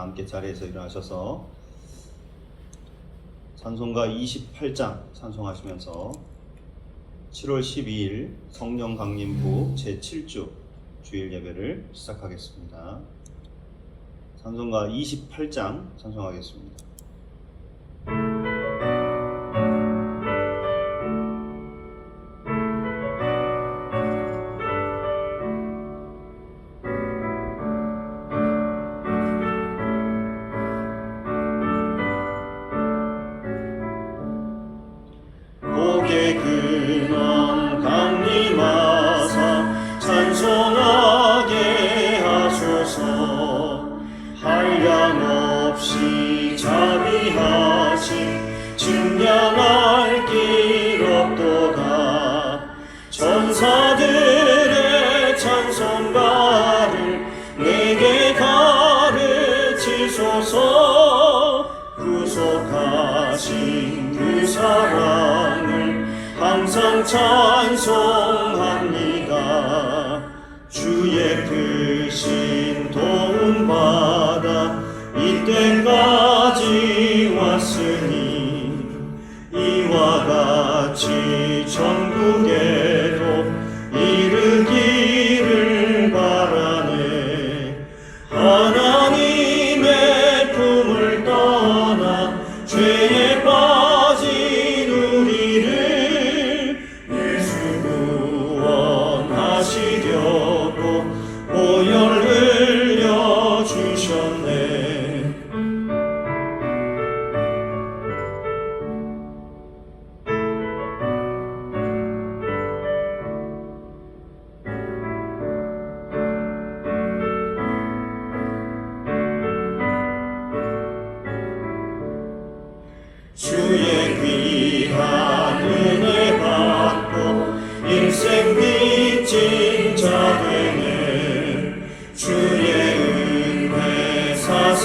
다 함께 자리에서 일어나셔서 찬송가 28장 찬송하시면서 7월 12일 성령 강림부 제7주 주일 예배를 시작하겠습니다. 찬송가 28장 찬송하겠습니다. 복의 근원 강림하사 찬송하게 하소서. 한량없이 자비하심 증량할 길 없도다. 전사들의 찬송가를 내게 가르치소서. 구속하신 그 사랑을 항상 찬송합니다. 주의 크신 도움받아 이때까지 왔으니 이와 같이 천국에도 이르기를 바라네. 하나님의 품을 떠나 죄에 빠진 우리를 예수 구원하시려고 보혈 흘려주셨네. 주의 귀한 은혜 받고 인생 빚진 자 되네. 주의 은혜 사사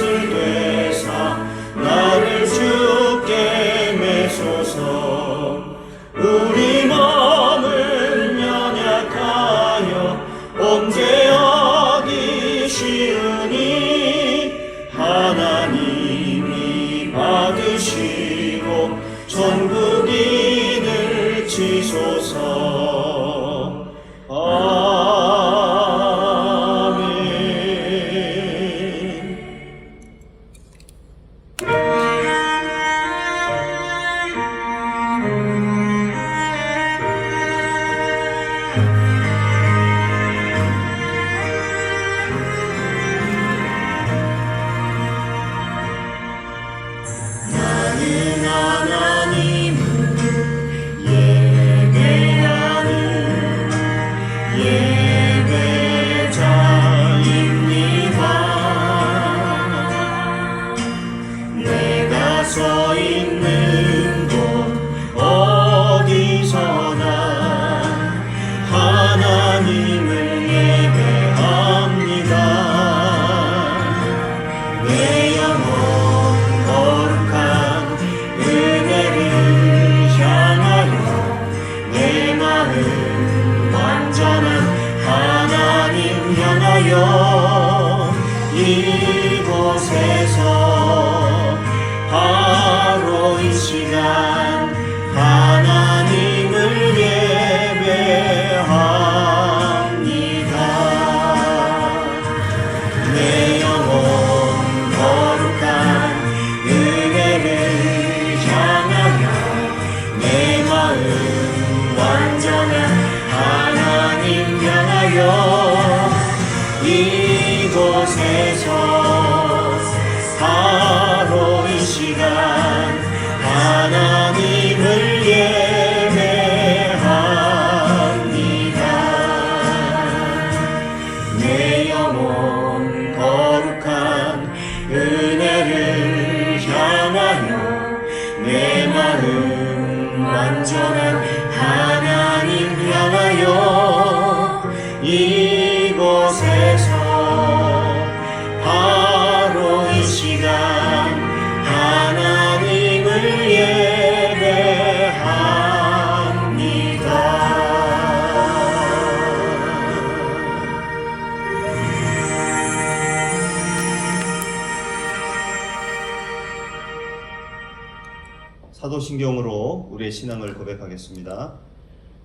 사도신경으로 우리의 신앙을 고백하겠습니다.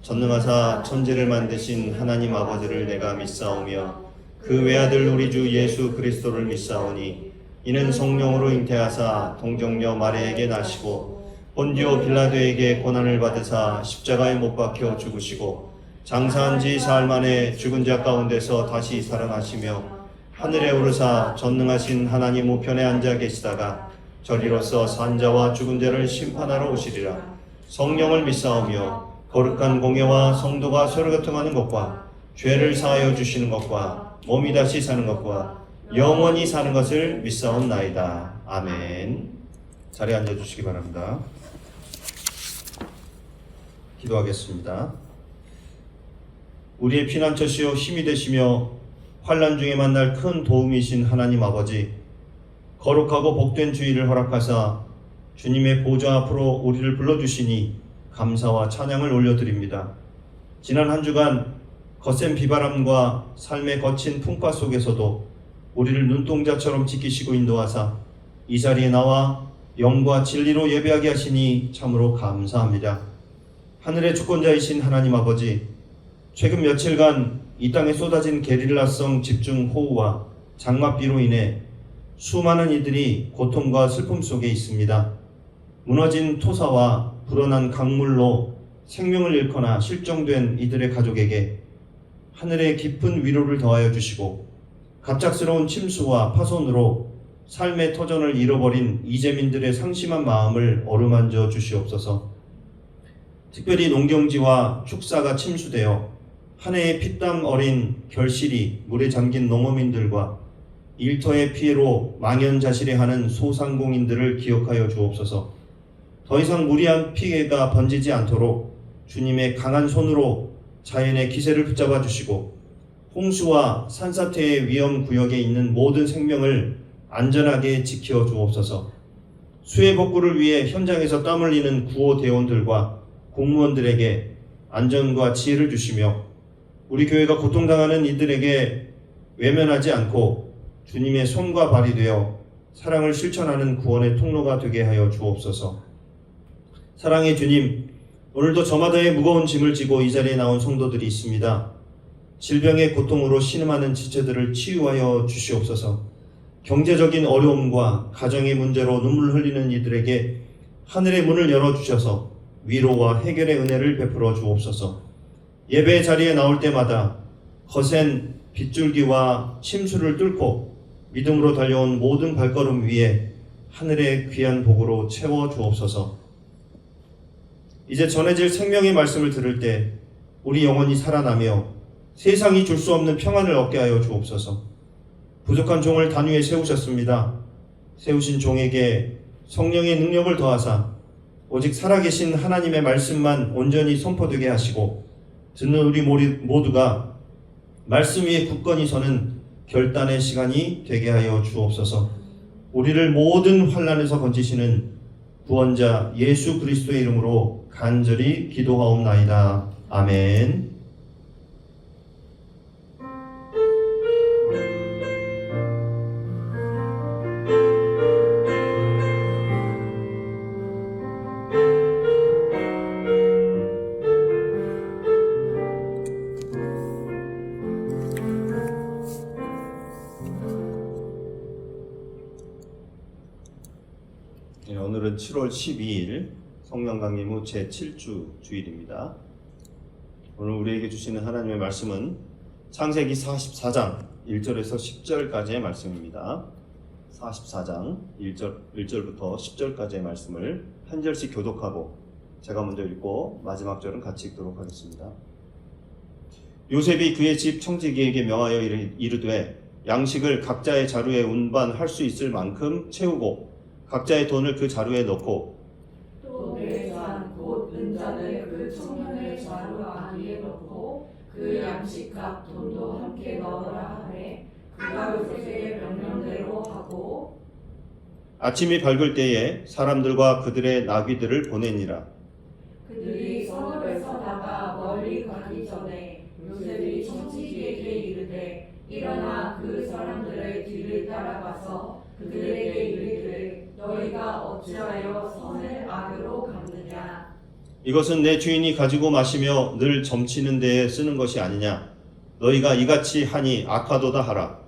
전능하사 천지를 만드신 하나님 아버지를 내가 믿사오며 그 외아들 우리 주 예수 그리스도를 믿사오니 이는 성령으로 잉태하사 동정녀 마리아에게 나시고 본디오 빌라도에게 고난을 받으사 십자가에 못 박혀 죽으시고 장사한 지 사흘 만에 죽은 자 가운데서 다시 살아나시며 하늘에 오르사 전능하신 하나님 우편에 앉아 계시다가 저리로서 산자와 죽은 자를 심판하러 오시리라. 성령을 믿사오며 거룩한 공예와 성도가 서로 교통하는 것과 죄를 사하여 주시는 것과 몸이 다시 사는 것과 영원히 사는 것을 믿사옵나이다. 아멘. 자리에 앉아주시기 바랍니다. 기도하겠습니다. 우리의 피난처시요 힘이 되시며 환난 중에 만날 큰 도움이신 하나님 아버지, 거룩하고 복된 주일을 허락하사 주님의 보좌 앞으로 우리를 불러주시니 감사와 찬양을 올려드립니다. 지난 한 주간 거센 비바람과 삶의 거친 풍파 속에서도 우리를 눈동자처럼 지키시고 인도하사 이 자리에 나와 영과 진리로 예배하게 하시니 참으로 감사합니다. 하늘의 주권자이신 하나님 아버지, 최근 며칠간 이 땅에 쏟아진 게릴라성 집중호우와 장맛비로 인해 수많은 이들이 고통과 슬픔 속에 있습니다. 무너진 토사와 불어난 강물로 생명을 잃거나 실종된 이들의 가족에게 하늘의 깊은 위로를 더하여 주시고 갑작스러운 침수와 파손으로 삶의 터전을 잃어버린 이재민들의 상심한 마음을 어루만져 주시옵소서. 특별히 농경지와 축사가 침수되어 한 해의 피땀 어린 결실이 물에 잠긴 농어민들과 일터의 피해로 망연자실해하는 소상공인들을 기억하여 주옵소서. 더 이상 무리한 피해가 번지지 않도록 주님의 강한 손으로 자연의 기세를 붙잡아 주시고 홍수와 산사태의 위험 구역에 있는 모든 생명을 안전하게 지켜 주옵소서. 수해 복구를 위해 현장에서 땀 흘리는 구호대원들과 공무원들에게 안전과 지혜를 주시며 우리 교회가 고통당하는 이들에게 외면하지 않고 주님의 손과 발이 되어 사랑을 실천하는 구원의 통로가 되게 하여 주옵소서. 사랑의 주님, 오늘도 저마다의 무거운 짐을 지고 이 자리에 나온 성도들이 있습니다. 질병의 고통으로 신음하는 지체들을 치유하여 주시옵소서. 경제적인 어려움과 가정의 문제로 눈물 흘리는 이들에게 하늘의 문을 열어주셔서 위로와 해결의 은혜를 베풀어 주옵소서. 예배 자리에 나올 때마다 거센 빗줄기와 침수를 뚫고 믿음으로 달려온 모든 발걸음 위에 하늘의 귀한 복으로 채워 주옵소서. 이제 전해질 생명의 말씀을 들을 때 우리 영혼이 살아나며 세상이 줄 수 없는 평안을 얻게 하여 주옵소서. 부족한 종을 단위에 세우셨습니다. 세우신 종에게 성령의 능력을 더하사 오직 살아계신 하나님의 말씀만 온전히 선포되게 하시고 듣는 우리 모두가 말씀 위에 굳건히 서는 결단의 시간이 되게 하여 주옵소서. 우리를 모든 환난에서 건지시는 구원자 예수 그리스도의 이름으로 간절히 기도하옵나이다. 아멘. 오늘은 7월 12일 성령 강림 후 제7주 주일입니다. 오늘 우리에게 주시는 하나님의 말씀은 창세기 44장 1절에서 10절까지의 말씀입니다. 44장 1절부터 10절까지의 말씀을 한 절씩 교독하고 제가 먼저 읽고 마지막 절은 같이 읽도록 하겠습니다. 요셉이 그의 집 청지기에게 명하여 이르되 양식을 각자의 자루에 운반할 수 있을 만큼 채우고 각자의 돈을 그 자루에 넣고 또 내 잔 곧 은잔을 그 청년의 자루 안위에 넣고 그 양식값 돈도 함께 넣으라 하매 그가 요셉의 명령대로 하고 아침이 밝을 때에 사람들과 그들의 나귀들을 보내니라. 그들이 성읍에서 나가 멀리 가기 전에 요셉이 청지기에게 이르되 일어나 그 사람들의 뒤를 따라가서 그들에게 이르되 너희가 어찌하여 선을 악으로 갚느냐. 이것은 내 주인이 가지고 마시며 늘 점치는 데에 쓰는 것이 아니냐. 너희가 이같이 하니 악하도다 하라.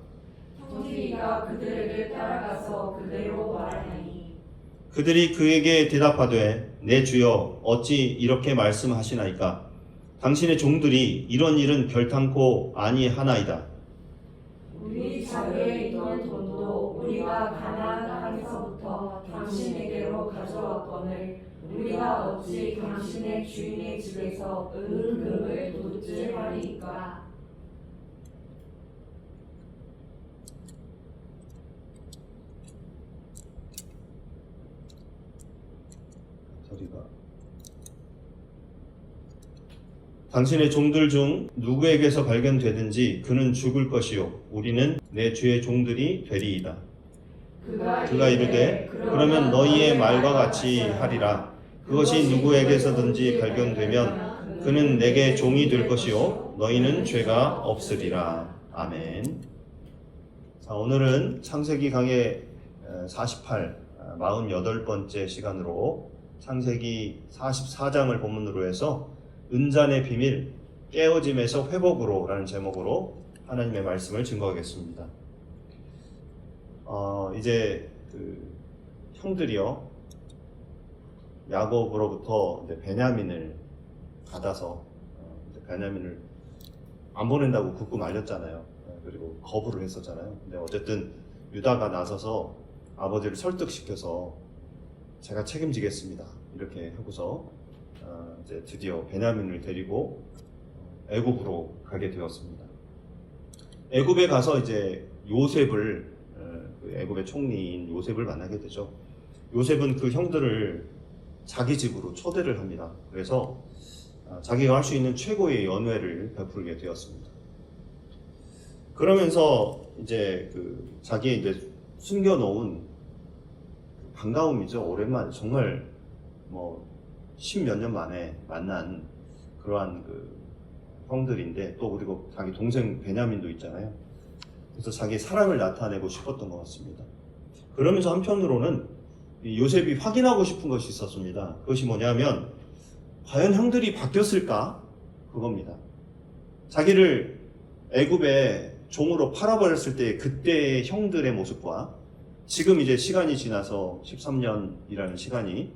형제가 그들에게 따라가서 그대로 말하니 그들이 그에게 대답하되 내 주여 어찌 이렇게 말씀하시나이까. 당신의 종들이 이런 일은 결탄코 아니하나이다. 우리 자리에 있던 돈도 우리가 가나안 땅에서부터 당신에게로 가져왔거늘 우리가 어찌 당신의 주인의 집에서 은금을 도둑질하리이까. 당신의 종들 중 누구에게서 발견되든지 그는 죽을 것이요 우리는 내 주의 종들이 되리이다. 그가 이르되 그러면 너희의 말과 같이 하리라. 그것이 누구에게서든지 발견되면 그는 내게 종이 될 것이요 너희는 죄가 없으리라. 아멘. 자, 오늘은 창세기 강의 48, 48번째 시간으로 창세기 44장을 본문으로 해서 은잔의 비밀, 깨어짐에서 회복으로 라는 제목으로 하나님의 말씀을 증거하겠습니다. 이제 형들이요, 야곱으로부터 베냐민을 받아서 베냐민을 안 보낸다고 굳고 말렸잖아요. 그리고 거부를 했었잖아요. 근데 어쨌든 유다가 나서서 아버지를 설득시켜서 제가 책임지겠습니다. 이렇게 하고서 이제 드디어 베냐민을 데리고 애굽으로 가게 되었습니다. 애굽에 가서 이제 요셉을 애굽의 총리인 요셉을 만나게 되죠. 요셉은 그 형들을 자기 집으로 초대를 합니다. 그래서 자기가 할 수 있는 최고의 연회를 베풀게 되었습니다. 그러면서 이제 자기의 이제 숨겨놓은 반가움이죠. 오랜만에 정말 십몇 년 만에 만난 그러한 형들인데 또 그리고 자기 동생 베냐민도 있잖아요. 그래서 자기의 사랑을 나타내고 싶었던 것 같습니다. 그러면서 한편으로는 요셉이 확인하고 싶은 것이 있었습니다. 그것이 뭐냐면 과연 형들이 바뀌었을까? 그겁니다. 자기를 애굽의 종으로 팔아버렸을 때 그때의 형들의 모습과 지금 이제 시간이 지나서 13년이라는 시간이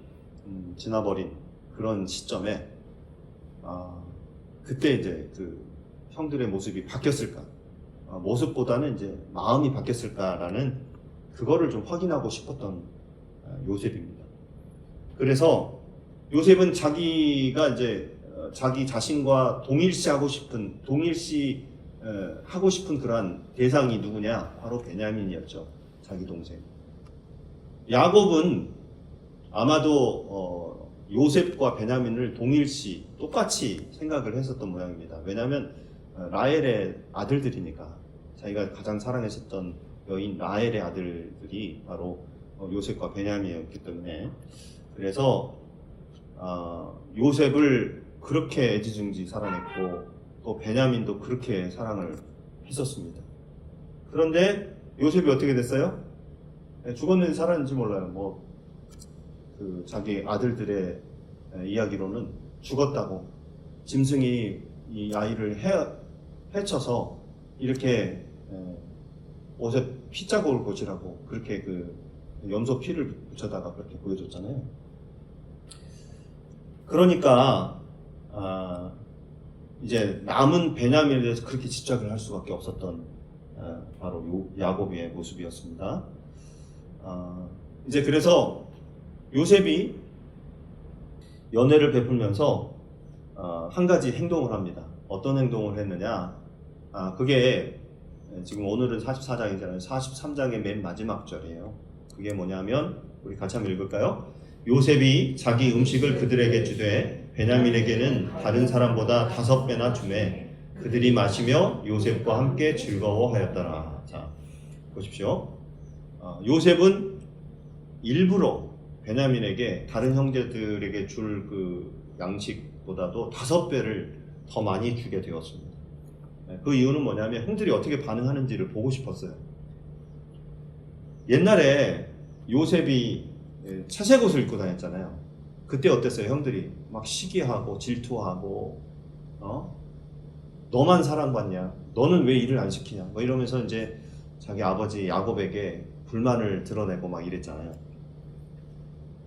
지나버린 그런 시점에 그때 이제 형들의 모습이 바뀌었을까? 모습보다는 이제 마음이 바뀌었을까라는 그거를 좀 확인하고 싶었던 요셉입니다. 그래서 요셉은 자기가 이제 자기 자신과 동일시하고 싶은 그러한 대상이 누구냐? 바로 베냐민이었죠. 자기 동생. 야곱은 아마도 요셉과 베냐민을 동일시 똑같이 생각을 했었던 모양입니다. 왜냐하면 라헬의 아들들이니까 자기가 가장 사랑했었던 여인 라헬의 아들들이 바로 요셉과 베냐민이었기 때문에 그래서 요셉을 그렇게 애지중지 사랑했고 또 베냐민도 그렇게 사랑을 했었습니다. 그런데 요셉이 어떻게 됐어요? 죽었는지 살았는지 몰라요. 자기 아들들의 이야기로는 죽었다고 짐승이 이 아이를 해쳐서 이렇게 옷에 피자국을 고치라고 그렇게 염소 피를 붙여다가 그렇게 보여줬잖아요. 그러니까 이제 남은 베냐민에 대해서 그렇게 집착을 할 수밖에 없었던 바로 야곱의 모습이었습니다. 이제 그래서 요셉이 연회를 베풀면서 한 가지 행동을 합니다. 어떤 행동을 했느냐? 그게 지금 오늘은 44장이잖아요. 43장의 맨 마지막 절이에요. 그게 뭐냐면 우리 같이 한번 읽을까요? 요셉이 자기 음식을 그들에게 주되 베냐민에게는 다른 사람보다 5배나 주매 그들이 마시며 요셉과 함께 즐거워하였더라. 자, 보십시오. 요셉은 일부러 베냐민에게 다른 형제들에게 줄 양식보다도 5배를 더 많이 주게 되었습니다. 그 이유는 뭐냐면 형들이 어떻게 반응하는지를 보고 싶었어요. 옛날에 요셉이 채색 옷을 입고 다녔잖아요. 그때 어땠어요? 형들이 막 시기하고 질투하고 너만 사랑받냐? 너는 왜 일을 안 시키냐? 뭐 이러면서 이제 자기 아버지 야곱에게 불만을 드러내고 막 이랬잖아요.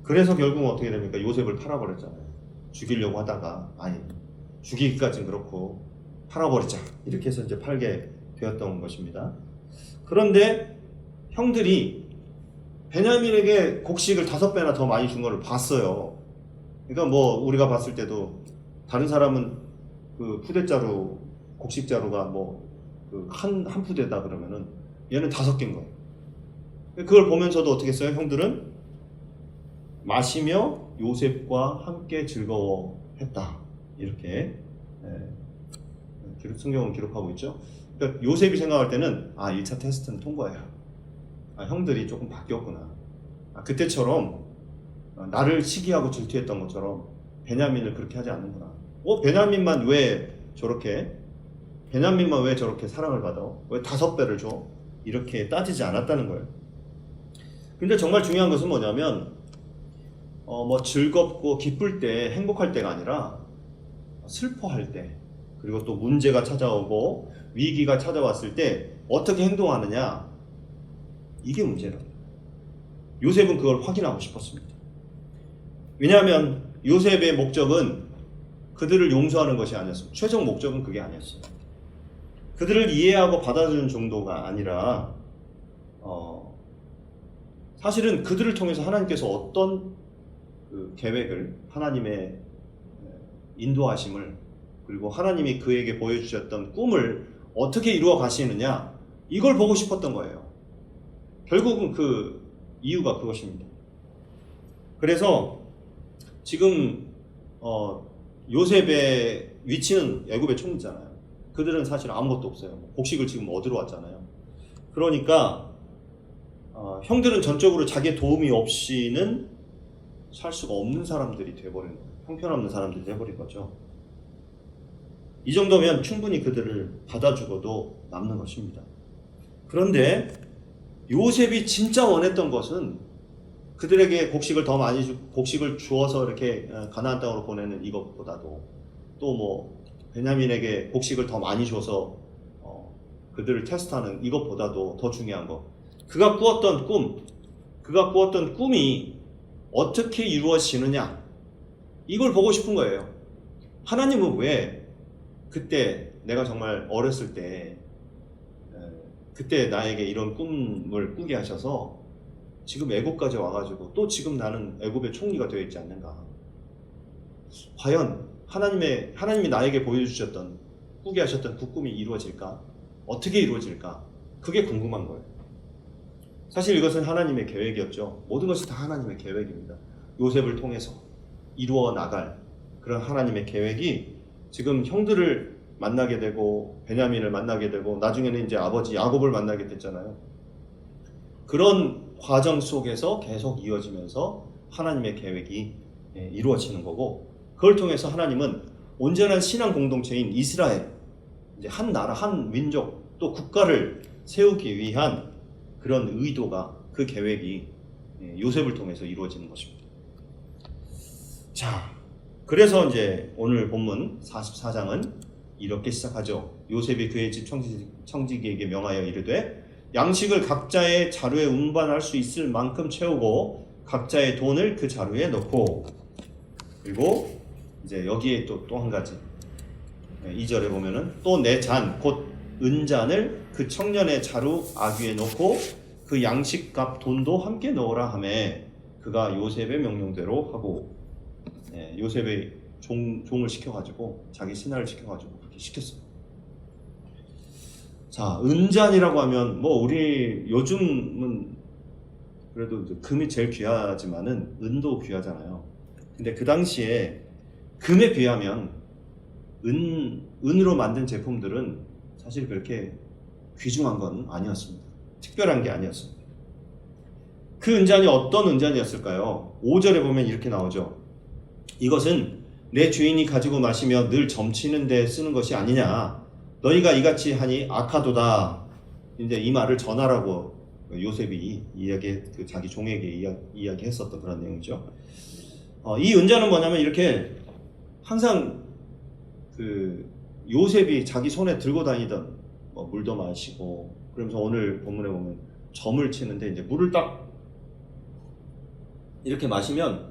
그래서 결국은 어떻게 됩니까? 요셉을 팔아버렸잖아요. 죽이려고 하다가 아니 죽이기까지는 그렇고 팔아버리자 이렇게 해서 이제 팔게 되었던 것입니다. 그런데 형들이 베냐민에게 곡식을 5배나 더 많이 준 거를 봤어요. 그러니까 뭐 우리가 봤을 때도 다른 사람은 그 푸대자루 곡식자루가 뭐 그 한 푸대다 그러면은 얘는 5개인 거예요. 그걸 보면서도 어떻게 했어요? 형들은 마시며 요셉과 함께 즐거워했다. 이렇게 성경은 기록하고 있죠. 그러니까 요셉이 생각할 때는 1차 테스트는 통과해요. 형들이 조금 바뀌었구나. 그때처럼 나를 시기하고 질투했던 것처럼 베냐민을 그렇게 하지 않는구나. 베냐민만 왜 저렇게 사랑을 받아? 왜 5배를 줘? 이렇게 따지지 않았다는 거예요. 근데 정말 중요한 것은 뭐냐면 뭐 즐겁고 기쁠 때 행복할 때가 아니라 슬퍼할 때, 그리고 또 문제가 찾아오고 위기가 찾아왔을 때 어떻게 행동하느냐, 이게 문제라고. 요셉은 그걸 확인하고 싶었습니다. 왜냐하면 요셉의 목적은 그들을 용서하는 것이 아니었습니다. 최종 목적은 그게 아니었어요. 그들을 이해하고 받아주는 정도가 아니라 사실은 그들을 통해서 하나님께서 어떤 그 계획을, 하나님의 인도하심을, 그리고 하나님이 그에게 보여주셨던 꿈을 어떻게 이루어 가시느냐, 이걸 보고 싶었던 거예요. 결국은 그 이유가 그것입니다. 그래서 지금 요셉의 위치는 애굽의 총리잖아요. 그들은 사실 아무것도 없어요. 곡식을 지금 얻으러 왔잖아요. 그러니까 형들은 전적으로 자기의 도움이 없이는 살 수가 없는 사람들이 돼버린 거예요. 형편없는 사람들이 돼버린 거죠. 이 정도면 충분히 그들을 받아주고도 남는 것입니다. 그런데 요셉이 진짜 원했던 것은 그들에게 곡식을 더 많이 곡식을 주어서 이렇게 가나안 땅으로 보내는 이것보다도, 또 뭐 베냐민에게 곡식을 더 많이 줘서 그들을 테스트하는 이것보다도 더 중요한 거, 그가 꾸었던 꿈이 어떻게 이루어지느냐, 이걸 보고 싶은 거예요. 하나님은 왜 그때 내가 정말 어렸을 때 그때 나에게 이런 꿈을 꾸게 하셔서 지금 애굽까지 와가지고 또 지금 나는 애굽의 총리가 되어 있지 않는가? 과연 하나님이 나에게 보여주셨던, 꾸게 하셨던 그 꿈이 이루어질까? 어떻게 이루어질까? 그게 궁금한 거예요. 사실 이것은 하나님의 계획이었죠. 모든 것이 다 하나님의 계획입니다. 요셉을 통해서 이루어 나갈 그런 하나님의 계획이 지금 형들을 만나게 되고 베냐민을 만나게 되고 나중에는 이제 아버지 야곱을 만나게 됐잖아요. 그런 과정 속에서 계속 이어지면서 하나님의 계획이 이루어지는 거고, 그걸 통해서 하나님은 온전한 신앙 공동체인 이스라엘, 이제 한 나라, 한 민족, 또 국가를 세우기 위한 그런 의도가, 그 계획이 요셉을 통해서 이루어지는 것입니다. 자, 그래서 이제 오늘 본문 44장은 이렇게 시작하죠. 요셉이 그의 집 청지기에게 명하여 이르되 양식을 각자의 자루에 운반할 수 있을 만큼 채우고 각자의 돈을 그 자루에 넣고, 그리고 이제 여기에 또 한 가지 2절에 보면은 또 내 잔 곧 은잔을 그 청년의 자루 아귀에 넣고 그 양식값 돈도 함께 넣으라 하매 그가 요셉의 명령대로 하고, 요셉의 종을 시켜가지고 자기 신하를 시켜가지고 그렇게 시켰어요. 자, 은잔이라고 하면 뭐 우리 요즘은 그래도 금이 제일 귀하지만은 은도 귀하잖아요. 근데 그 당시에 금에 비하면 은으로 만든 제품들은 사실 그렇게 귀중한 건 아니었습니다. 특별한 게 아니었습니다. 그 은잔이 어떤 은잔이었을까요? 5절에 보면 이렇게 나오죠. 이것은 내 주인이 가지고 마시며 늘 점치는 데 쓰는 것이 아니냐. 너희가 이같이 하니 악하도다. 이제 이 말을 전하라고 요셉이 자기 종에게 이야기했었던 그런 내용이죠. 이 은자는 뭐냐면 이렇게 항상 요셉이 자기 손에 들고 다니던 물도 마시고, 그러면서 오늘 본문에 보면 점을 치는데 이제 물을 딱 이렇게 마시면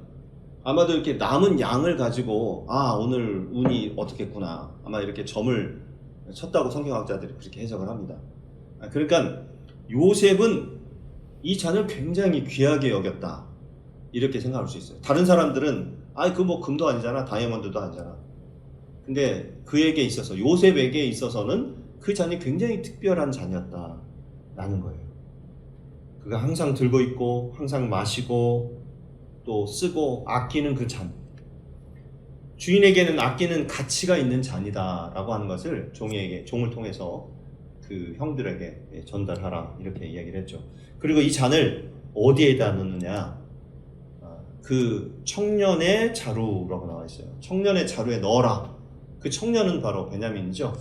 아마도 이렇게 남은 양을 가지고 오늘 운이 어떻겠구나, 아마 이렇게 점을 쳤다고 성경학자들이 그렇게 해석을 합니다. 그러니까 요셉은 이 잔을 굉장히 귀하게 여겼다, 이렇게 생각할 수 있어요. 다른 사람들은 그 뭐 금도 아니잖아, 다이아몬드도 아니잖아. 근데 그에게 있어서, 요셉에게 있어서는 그 잔이 굉장히 특별한 잔이었다라는 거예요. 그가 항상 들고 있고 항상 마시고 또 쓰고 아끼는 그 잔, 주인에게는 아끼는 가치가 있는 잔이다라고 하는 것을 종을 통해서 그 형들에게 전달하라, 이렇게 이야기를 했죠. 그리고 이 잔을 어디에다 넣느냐, 그 청년의 자루라고 나와 있어요. 청년의 자루에 넣어라. 그 청년은 바로 베냐민이죠.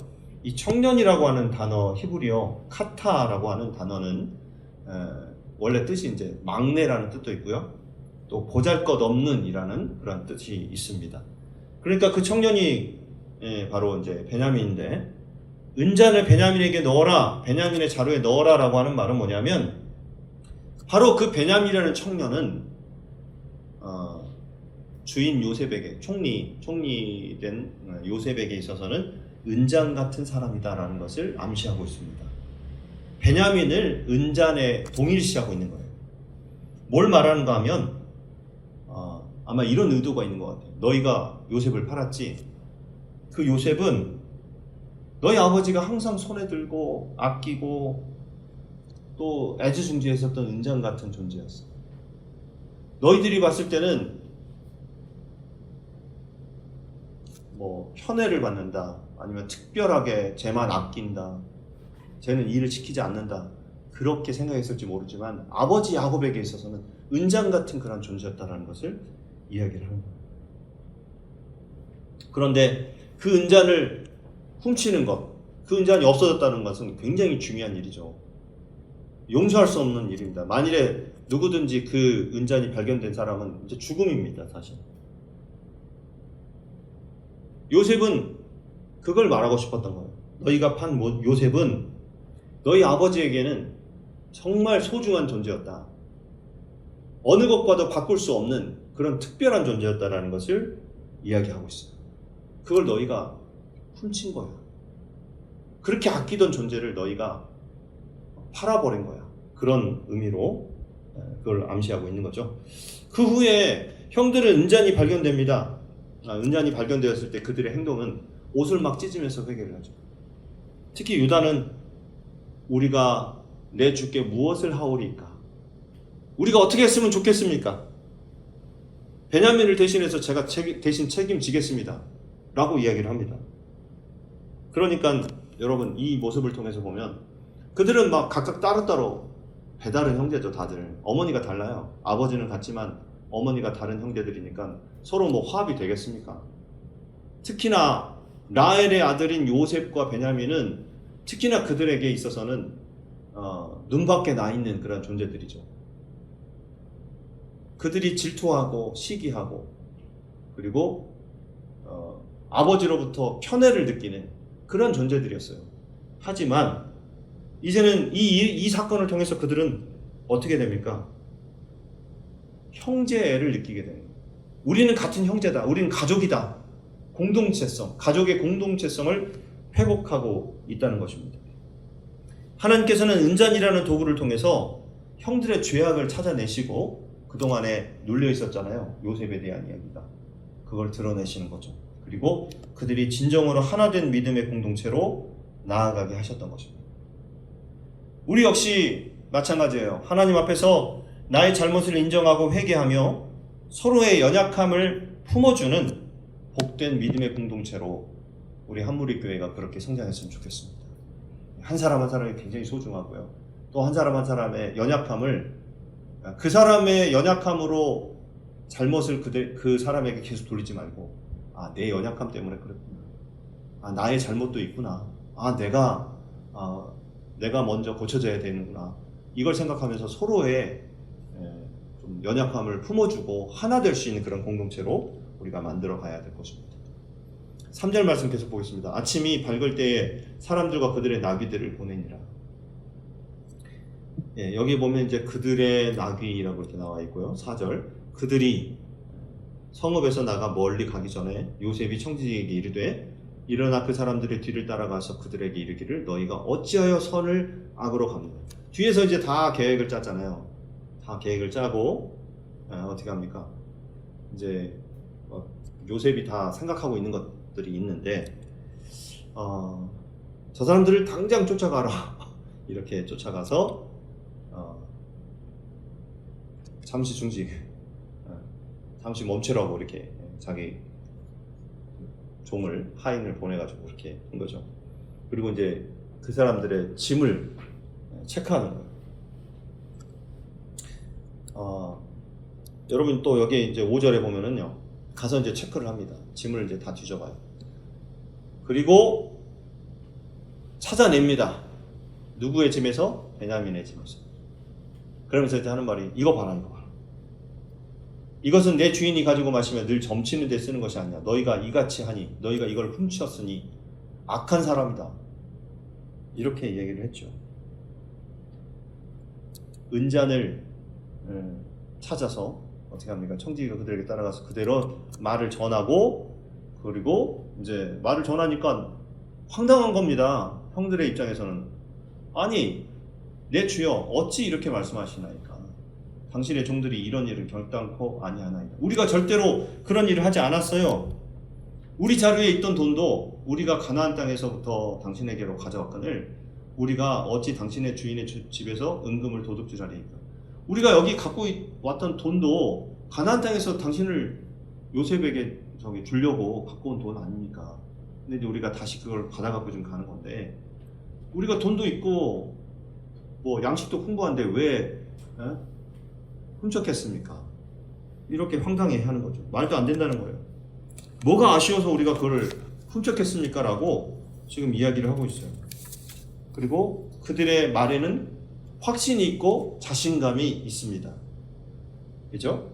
이 청년이라고 하는 단어, 히브리어 카타라고 하는 단어는 원래 뜻이 이제 막내라는 뜻도 있고요, 또 보잘것없는 이라는 그런 뜻이 있습니다. 그러니까 그 청년이 바로 이제 베냐민인데, 은잔을 베냐민에게 넣어라, 베냐민의 자루에 넣어라라고 하는 말은 뭐냐면, 바로 그 베냐민이라는 청년은 주인 요셉에게, 총리된 요셉에게 있어서는 은잔 같은 사람이다라는 것을 암시하고 있습니다. 베냐민을 은잔에 동일시하고 있는 거예요. 뭘 말하는가 하면 아마 이런 의도가 있는 것 같아요. 너희가 요셉을 팔았지? 그 요셉은 너희 아버지가 항상 손에 들고 아끼고 또 애지중지했었던 은잔 같은 존재였어. 너희들이 봤을 때는 뭐 현애를 받는다, 아니면 특별하게 쟤만 아낀다, 쟤는 일을 지키지 않는다, 그렇게 생각했을지 모르지만 아버지 야곱에게 있어서는 은잔 같은 그런 존재였다라는 것을 이야기를 하는 거예요. 그런데 그 은잔을 훔치는 것, 그 은잔이 없어졌다는 것은 굉장히 중요한 일이죠. 용서할 수 없는 일입니다. 만일에 누구든지 그 은잔이 발견된 사람은 이제 죽음입니다, 사실. 요셉은 그걸 말하고 싶었던 거예요. 너희가 판 요셉은 너희 아버지에게는 정말 소중한 존재였다. 어느 것과도 바꿀 수 없는 그런 특별한 존재였다라는 것을 이야기하고 있어요. 그걸 너희가 훔친 거야. 그렇게 아끼던 존재를 너희가 팔아버린 거야. 그런 의미로 그걸 암시하고 있는 거죠. 그 후에 형들은 은잔이 발견됩니다. 은잔이 발견되었을 때 그들의 행동은 옷을 막 찢으면서 회개를 하죠. 특히 유다는 우리가 내 주께 무엇을 하오리까? 우리가 어떻게 했으면 좋겠습니까? 베냐민을 대신해서 제가 대신 책임지겠습니다 라고 이야기를 합니다. 그러니까 여러분, 이 모습을 통해서 보면 그들은 막 각각 따로따로 배다른 형제죠. 다들 어머니가 달라요. 아버지는 같지만 어머니가 다른 형제들이니까 서로 뭐 화합이 되겠습니까? 특히나 라헬의 아들인 요셉과 베냐민은 특히나 그들에게 있어서는 눈밖에 나 있는 그런 존재들이죠. 그들이 질투하고 시기하고 그리고 아버지로부터 편애를 느끼는 그런 존재들이었어요. 하지만 이제는 이 사건을 통해서 그들은 어떻게 됩니까? 형제애를 느끼게 됩니다. 우리는 같은 형제다. 우리는 가족이다. 공동체성, 가족의 공동체성을 회복하고 있다는 것입니다. 하나님께서는 은잔이라는 도구를 통해서 형들의 죄악을 찾아내시고 그동안에 눌려 있었잖아요. 요셉에 대한 이야기가. 그걸 드러내시는 거죠. 그리고 그들이 진정으로 하나된 믿음의 공동체로 나아가게 하셨던 것입니다. 우리 역시 마찬가지예요. 하나님 앞에서 나의 잘못을 인정하고 회개하며 서로의 연약함을 품어주는 복된 믿음의 공동체로 우리 한무리교회가 그렇게 성장했으면 좋겠습니다. 한 사람 한 사람이 굉장히 소중하고요. 또 한 사람 한 사람의 연약함을 그 사람의 연약함으로 잘못을 그 사람에게 계속 돌리지 말고, 내 연약함 때문에 그랬구나. 나의 잘못도 있구나. 내가 먼저 고쳐져야 되는구나. 이걸 생각하면서 서로의 좀 연약함을 품어주고 하나 될 수 있는 그런 공동체로 우리가 만들어 가야 될 것입니다. 3절 말씀 계속 보겠습니다. 아침이 밝을 때에 사람들과 그들의 나귀들을 보내니라. 여기 보면 이제 그들의 나귀라고 이렇게 나와 있고요. 4절 그들이 성읍에서 나가 멀리 가기 전에 요셉이 청지기에게 이르되 일어나 그 사람들의 뒤를 따라가서 그들에게 이르기를 너희가 어찌하여 선을 악으로 갚느냐. 뒤에서 이제 다 계획을 짰잖아요. 다 계획을 짜고 어떻게 합니까? 이제 요셉이 다 생각하고 있는 것들이 있는데 저 사람들을 당장 쫓아가라. 이렇게 쫓아가서 잠시 중지, 잠시 멈추라고 이렇게 자기 종을 하인을 보내가지고 이렇게 한 거죠. 그리고 이제 그 사람들의 짐을 체크하는 거예요. 여러분 또 여기 이제 5절에 보면은요, 가서 이제 체크를 합니다. 짐을 이제 다 뒤져봐요. 그리고 찾아냅니다. 누구의 짐에서? 베냐민의 짐에서. 그러면서 이제 하는 말이 이거 봐라, 이거 봐라. 이것은 내 주인이 가지고 마시면 늘 점치는 데 쓰는 것이 아니냐. 너희가 이같이 하니 너희가 이걸 훔쳤으니 악한 사람이다. 이렇게 얘기를 했죠. 은잔을 찾아서 어떻게 합니까? 청지기가 그들에게 따라가서 그대로 말을 전하고, 그리고 이제 말을 전하니까 황당한 겁니다. 형들의 입장에서는. 아니, 내 주여 어찌 이렇게 말씀하시나이까. 당신의 종들이 이런 일을 결단코 아니하나이다. 우리가 절대로 그런 일을 하지 않았어요. 우리 자루에 있던 돈도 우리가 가나안 땅에서부터 당신에게로 가져왔거늘 우리가 어찌 당신의 주인의 집에서 은금을 도둑질하리이까. 우리가 여기 갖고 왔던 돈도 가나안 땅에서 당신을 요셉에게 주려고 갖고 온 돈 아닙니까? 근데 이제 우리가 다시 그걸 받아갖고 좀 가는 건데, 우리가 돈도 있고 뭐 양식도 풍부한데 왜 훔쳤겠습니까? 이렇게 황당해 하는 거죠. 말도 안 된다는 거예요. 뭐가 아쉬워서 우리가 그걸 훔쳤겠습니까? 라고 지금 이야기를 하고 있어요. 그리고 그들의 말에는 확신이 있고 자신감이 있습니다. 그죠?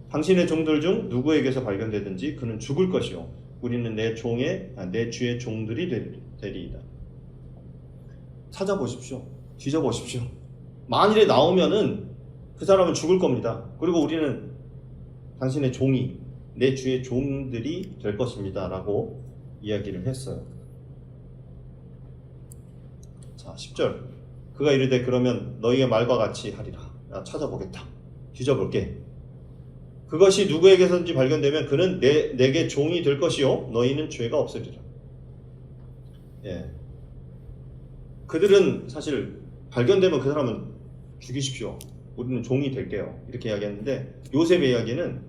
당신의 종들 중 누구에게서 발견되든지 그는 죽을 것이요 우리는 내 주의 종들이 되리이다. 찾아보십시오. 뒤져보십시오. 만일에 나오면은 그 사람은 죽을 겁니다. 그리고 우리는 당신의 종이 내 주의 종들이 될 것입니다. 라고 이야기를 했어요. 자, 10절. 그가 이르되 그러면 너희의 말과 같이 하리라. 나 찾아보겠다. 뒤져볼게. 그것이 누구에게서든지 발견되면 그는 내게 종이 될 것이요 너희는 죄가 없으리라. 예. 그들은 사실 발견되면 그 사람은 죽이십시오. 우리는 종이 될게요. 이렇게 이야기했는데, 요셉의 이야기는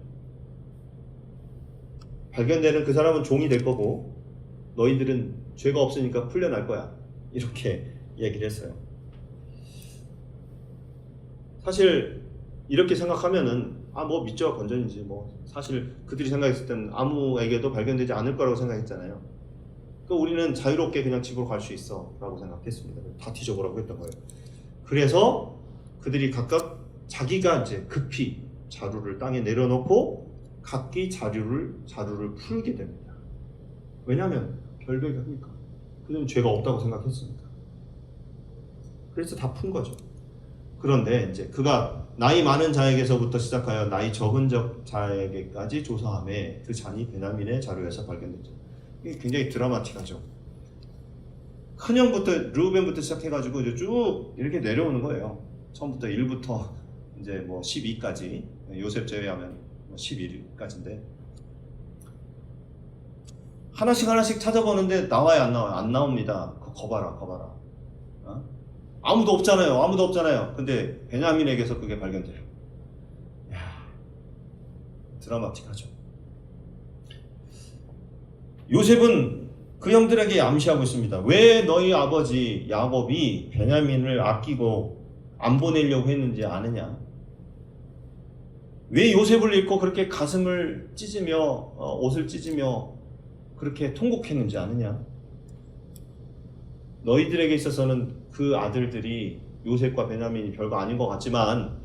발견되는 그 사람은 종이 될 거고 너희들은 죄가 없으니까 풀려날 거야. 이렇게 이야기를 했어요. 사실 이렇게 생각하면은 뭐 믿죠, 건전이지. 뭐 사실 그들이 생각했을 때는 아무에게도 발견되지 않을 거라고 생각했잖아요. 그러니까 우리는 자유롭게 그냥 집으로 갈 수 있어 라고 생각했습니다. 다 뒤져보라고 했던 거예요. 그래서 그들이 각각 자기가 이제 급히 자루를 땅에 내려놓고 각기 자루를 풀게 됩니다. 왜냐하면 결백이 합니까? 그들은 죄가 없다고 생각했으니까. 그래서 다 푼 거죠. 그런데 이제 그가 나이 많은 자에게서부터 시작하여 나이 적은 자에게까지 조사함에 그 잔이 베냐민의 자루에서 발견됐죠. 이게 굉장히 드라마틱하죠. 큰형부터 르우벤부터 시작해가지고 이제 쭉 이렇게 내려오는 거예요. 처음부터 1부터 이제 뭐 12까지, 요셉 제외하면 11까지인데 하나씩 찾아보는데 나와요, 안 나와요? 안 나옵니다. 거봐라. 아무도 없잖아요. 근데 베냐민에게서 그게 발견돼요. 이야, 드라마틱하죠. 요셉은 그 형들에게 암시하고 있습니다. 왜 너희 아버지 야곱이 베냐민을 아끼고 안 보내려고 했는지 아느냐? 왜 요셉을 잃고 그렇게 가슴을 찢으며 옷을 찢으며 그렇게 통곡했는지 아느냐? 너희들에게 있어서는 그 아들들이 요셉과 베냐민이 별거 아닌 것 같지만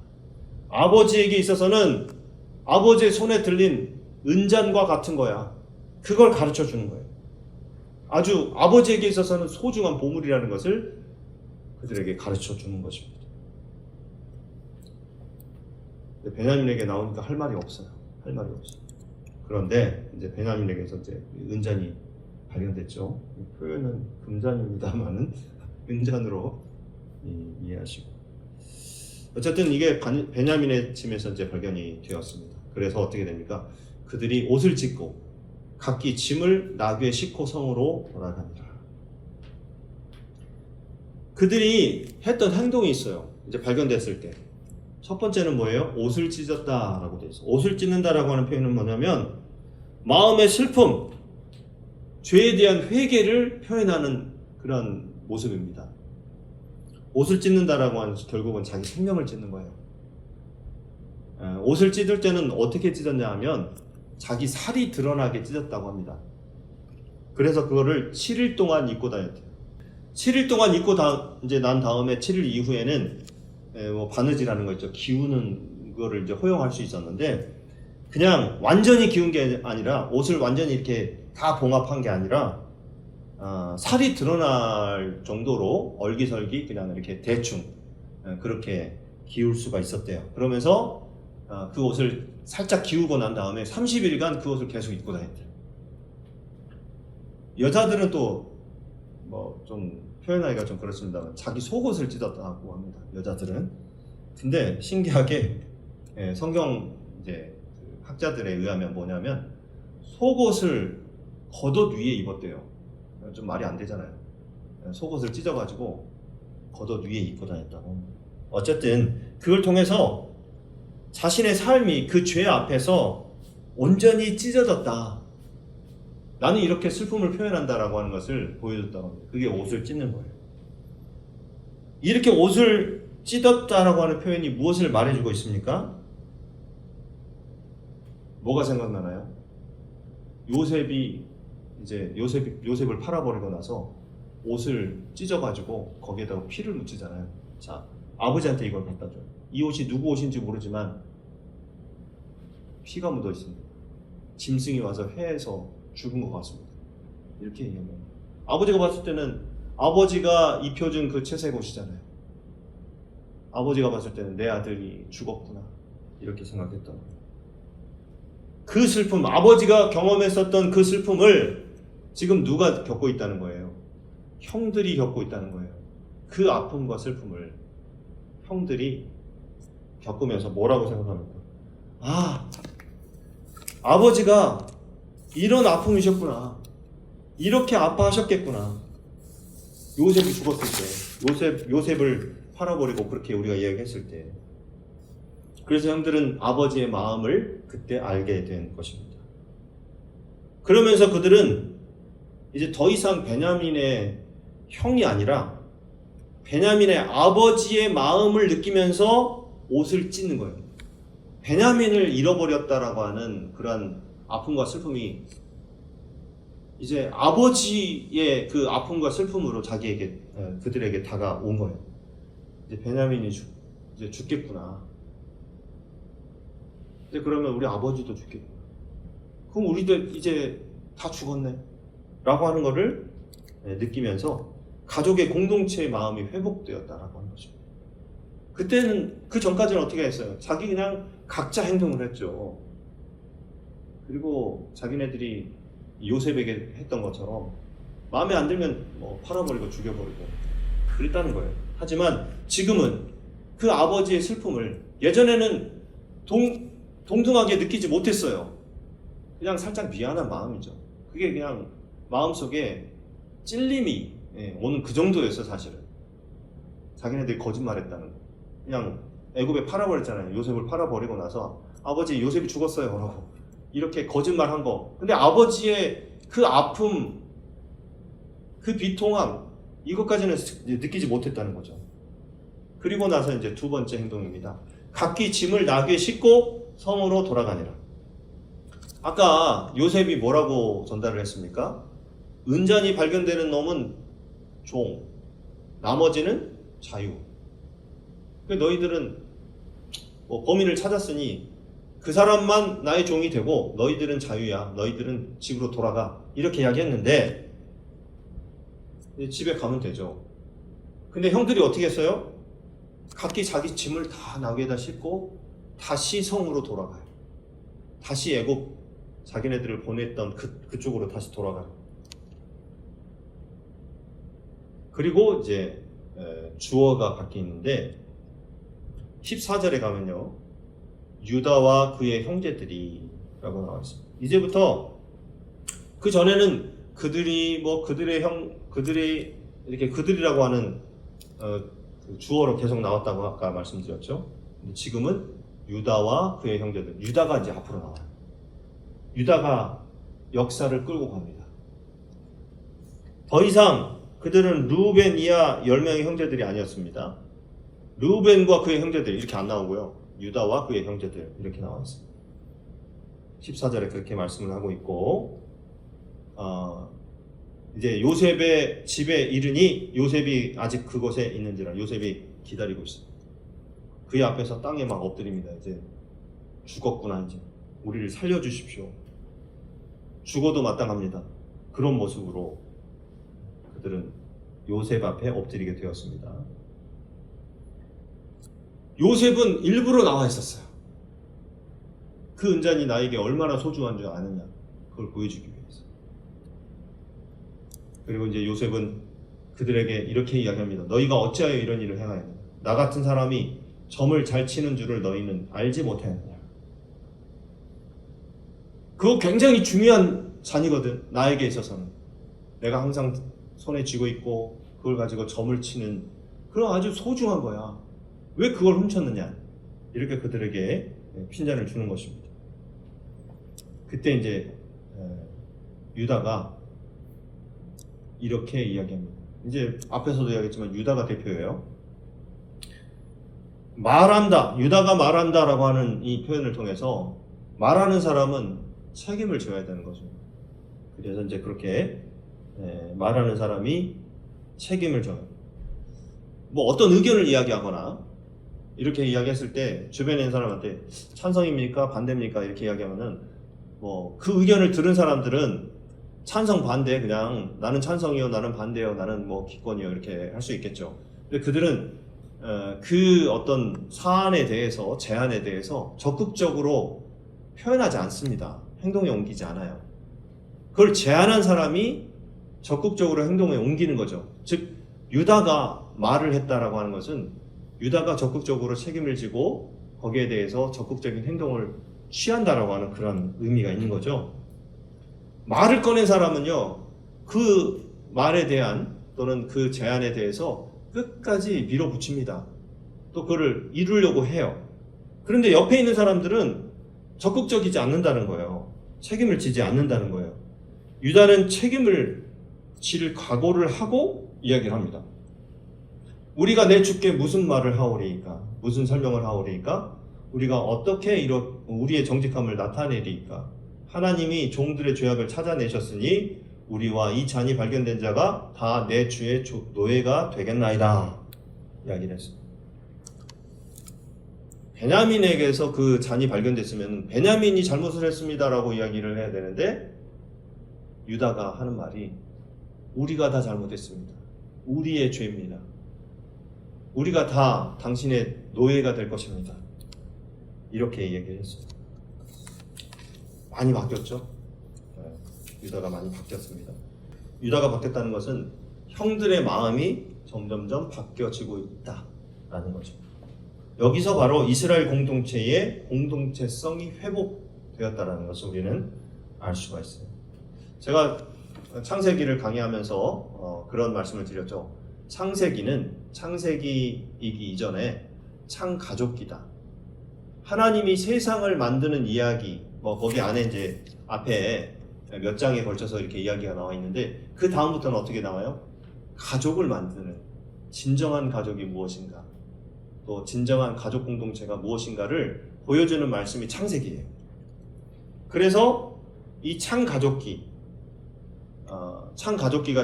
아버지에게 있어서는 아버지의 손에 들린 은잔과 같은 거야. 그걸 가르쳐 주는 거예요. 아주 아버지에게 있어서는 소중한 보물이라는 것을 그들에게 가르쳐 주는 것입니다. 베냐민에게 나오니까 할 말이 없어요. 할 말이 없어요. 그런데 이제 베냐민에게서 이제 은잔이 발견됐죠. 표현은 금잔입니다만은 은잔으로 이해하시고. 어쨌든 이게 베냐민의 짐에서 이제 발견이 되었습니다. 그래서 어떻게 됩니까? 그들이 옷을 찢고 각기 짐을 나귀에 싣고 성으로 돌아갑니다. 그들이 했던 행동이 있어요. 이제 발견됐을 때. 첫 번째는 뭐예요? 옷을 찢었다라고 되어 있어요. 옷을 찢는다라고 하는 표현은 뭐냐면 마음의 슬픔, 죄에 대한 회개를 표현하는 그런 모습입니다. 옷을 찢는다라고 하는 결국은 자기 생명을 찢는 거예요. 옷을 찢을 때는 어떻게 찢었냐 하면 자기 살이 드러나게 찢었다고 합니다. 그래서 그거를 7일 동안 입고 다녔대요. 7일 동안 입고 이제 난 다음에 7일 이후에는 뭐 바느질하는 거 있죠. 기우는 거를 이제 허용할 수 있었는데 그냥 완전히 기운 게 아니라 옷을 완전히 이렇게 다 봉합한 게 아니라 살이 드러날 정도로 얼기설기 그냥 이렇게 대충 그렇게 기울 수가 있었대요. 그러면서 그 옷을 살짝 기우고 난 다음에 30일간 그 옷을 계속 입고 다녔대요. 여자들은 또 뭐 좀 표현하기가 좀 그렇습니다만 자기 속옷을 찢었다고 합니다. 여자들은. 근데 신기하게 성경 이제 학자들에 의하면 뭐냐면 속옷을 겉옷 위에 입었대요. 좀 말이 안 되잖아요. 속옷을 찢어가지고 겉옷 위에 입고 다녔다고. 어쨌든 그걸 통해서 자신의 삶이 그 죄 앞에서 온전히 찢어졌다. 나는 이렇게 슬픔을 표현한다라고 하는 것을 보여줬다고 합니다. 그게 옷을 찢는 거예요. 이렇게 옷을 찢었다라고 하는 표현이 무엇을 말해주고 있습니까? 뭐가 생각나나요? 요셉을 팔아버리고 나서 옷을 찢어가지고 거기에다가 피를 묻히잖아요. 자, 아버지한테 이걸 갖다 줘요. 이 옷이 누구 옷인지 모르지만 피가 묻어 있습니다. 짐승이 와서 해에서 죽은 것 같습니다. 이렇게 얘기합니다. 아버지가 봤을 때는 아버지가 입혀준 그 채색 옷이잖아요. 아버지가 봤을 때는 내 아들이 죽었구나 이렇게 생각했던 거예요. 그 슬픔, 아버지가 경험했었던 그 슬픔을 지금 누가 겪고 있다는 거예요? 형들이 겪고 있다는 거예요. 그 아픔과 슬픔을 형들이 겪으면서 뭐라고 생각합니까? 아버지가 이런 아픔이셨구나. 이렇게 아파하셨겠구나. 요셉이 죽었을 때, 요셉을 팔아버리고 그렇게 우리가 이야기했을 때. 그래서 형들은 아버지의 마음을 그때 알게 된 것입니다. 그러면서 그들은 이제 더 이상 베냐민의 형이 아니라 베냐민의 아버지의 마음을 느끼면서 옷을 찢는 거예요. 베냐민을 잃어버렸다라고 하는 그러한 아픔과 슬픔이 이제 아버지의 그 아픔과 슬픔으로 그들에게 다가온 거예요. 이제 베냐민이 이제 죽겠구나. 이제 그러면 우리 아버지도 죽겠구나. 그럼 우리도 이제 다 죽었네. 라고 하는 거를 느끼면서 가족의 공동체의 마음이 회복되었다라고 하는 거죠. 그때는, 그 전까지는 어떻게 했어요? 자기 그냥 각자 행동을 했죠. 그리고 자기네들이 요셉에게 했던 것처럼 마음에 안 들면 뭐 팔아버리고 죽여버리고 그랬다는 거예요. 하지만 지금은 그 아버지의 슬픔을 예전에는 동등하게 느끼지 못했어요. 그냥 살짝 미안한 마음이죠. 그게 그냥 마음속에 찔림이 오는 그 정도였어. 사실은 자기네들이 거짓말했다는 거. 그냥 애굽에 팔아버렸잖아요. 요셉을 팔아버리고 나서 아버지 요셉이 죽었어요 라고 이렇게 거짓말한 거. 근데 아버지의 그 아픔, 그 비통함, 이것까지는 느끼지 못했다는 거죠. 그리고 나서 이제 두 번째 행동입니다. 각기 짐을 나귀에 싣고 성으로 돌아가니라. 아까 요셉이 뭐라고 전달을 했습니까? 은잔이 발견되는 놈은 종, 나머지는 자유. 너희들은 뭐 범인을 찾았으니 그 사람만 나의 종이 되고 너희들은 자유야. 너희들은 집으로 돌아가. 이렇게 이야기했는데 이제 집에 가면 되죠. 근데 형들이 어떻게 했어요? 각기 자기 짐을 다 나귀에다 싣고 다시 성으로 돌아가요. 다시 애굽 자기네들을 보냈던 그쪽으로 다시 돌아가요. 그리고 이제 주어가 바뀌는데 14절에 가면요, 유다와 그의 형제들이 라고 나와 있습니다. 이제부터 그 전에는 그들이 뭐 그들이 이렇게 그들이라고 하는 주어로 계속 나왔다고 아까 말씀드렸죠. 근데 지금은 유다와 그의 형제들. 유다가 이제 앞으로 나와요. 유다가 역사를 끌고 갑니다. 더 이상 그들은 루벤 이하 10명의 형제들이 아니었습니다. 루벤과 그의 형제들 이렇게 안 나오고요. 유다와 그의 형제들 이렇게 나와 있습니다. 14절에 그렇게 말씀을 하고 있고, 이제 요셉의 집에 이르니 요셉이 아직 그곳에 있는지라 요셉이 기다리고 있습니다. 그의 앞에서 땅에 막 엎드립니다. 이제 죽었구나, 이제 우리를 살려주십시오. 죽어도 마땅합니다. 그런 모습으로 그들은 요셉 앞에 엎드리게 되었습니다. 요셉은 일부러 나와 있었어요. 그 은잔이 나에게 얼마나 소중한 줄 아느냐, 그걸 보여주기 위해서. 그리고 이제 요셉은 그들에게 이렇게 이야기합니다. 너희가 어찌하여 이런 일을 행하였느냐? 나 같은 사람이 점을 잘 치는 줄을 너희는 알지 못하였느냐? 그거 굉장히 중요한 잔이거든. 나에게 있어서는. 내가 항상 손에 쥐고 있고 그걸 가지고 점을 치는 그런 아주 소중한 거야. 왜 그걸 훔쳤느냐? 이렇게 그들에게 핀잔을 주는 것입니다. 그때 이제 유다가 이렇게 이야기합니다. 이제 앞에서도 이야기했지만 유다가 대표예요. 말한다, 유다가 말한다라고 하는 이 표현을 통해서 말하는 사람은 책임을 져야 되는 거죠. 그래서 이제 그렇게 말하는 사람이 책임을 져요. 뭐 어떤 의견을 이야기하거나 이렇게 이야기했을 때 주변에 있는 사람한테 찬성입니까? 반대입니까? 이렇게 이야기하면은 뭐 그 의견을 들은 사람들은 찬성 반대 그냥 나는 찬성이요, 나는 반대요, 나는 뭐 기권이요 이렇게 할 수 있겠죠. 근데 그들은 그 어떤 사안에 대해서 제안에 대해서 적극적으로 표현하지 않습니다. 행동에 옮기지 않아요. 그걸 제안한 사람이 적극적으로 행동에 옮기는 거죠. 즉 유다가 말을 했다라고 하는 것은 유다가 적극적으로 책임을 지고 거기에 대해서 적극적인 행동을 취한다라고 하는 그런 의미가 있는 거죠. 말을 꺼낸 사람은요, 그 말에 대한 또는 그 제안에 대해서 끝까지 밀어붙입니다. 또 그걸 이루려고 해요. 그런데 옆에 있는 사람들은 적극적이지 않는다는 거예요. 책임을 지지 않는다는 거예요. 유다는 책임을 질 각오를 하고 이야기를 합니다. 우리가 내 주께 무슨 말을 하오리이까? 무슨 설명을 하오리이까? 우리가 어떻게 우리의 정직함을 나타내리이까? 하나님이 종들의 죄악을 찾아내셨으니 우리와 이 잔이 발견된 자가 다 내 주의 노예가 되겠나이다. 이야기를 했습니다. 베냐민에게서 그 잔이 발견됐으면 베냐민이 잘못을 했습니다라고 이야기를 해야 되는데 유다가 하는 말이 우리가 다 잘못했습니다. 우리의 죄입니다. 우리가 다 당신의 노예가 될 것입니다. 이렇게 얘기를 했습니다. 많이 바뀌었죠? 유다가 많이 바뀌었습니다. 유다가 바뀌었다는 것은 형들의 마음이 점점점 바뀌어지고 있다라는 거죠. 여기서 바로 이스라엘 공동체의 공동체성이 회복되었다는 것을 우리는 알 수가 있어요. 제가 창세기를 강의하면서 그런 말씀을 드렸죠. 창세기는 창세기이기 이전에 창가족기다. 하나님이 세상을 만드는 이야기, 거기 안에 이제 앞에 몇 장에 걸쳐서 이렇게 이야기가 나와 있는데 그 다음부터는 어떻게 나와요? 가족을 만드는 진정한 가족이 무엇인가, 또 진정한 가족 공동체가 무엇인가를 보여주는 말씀이 창세기예요. 그래서 이 창가족기가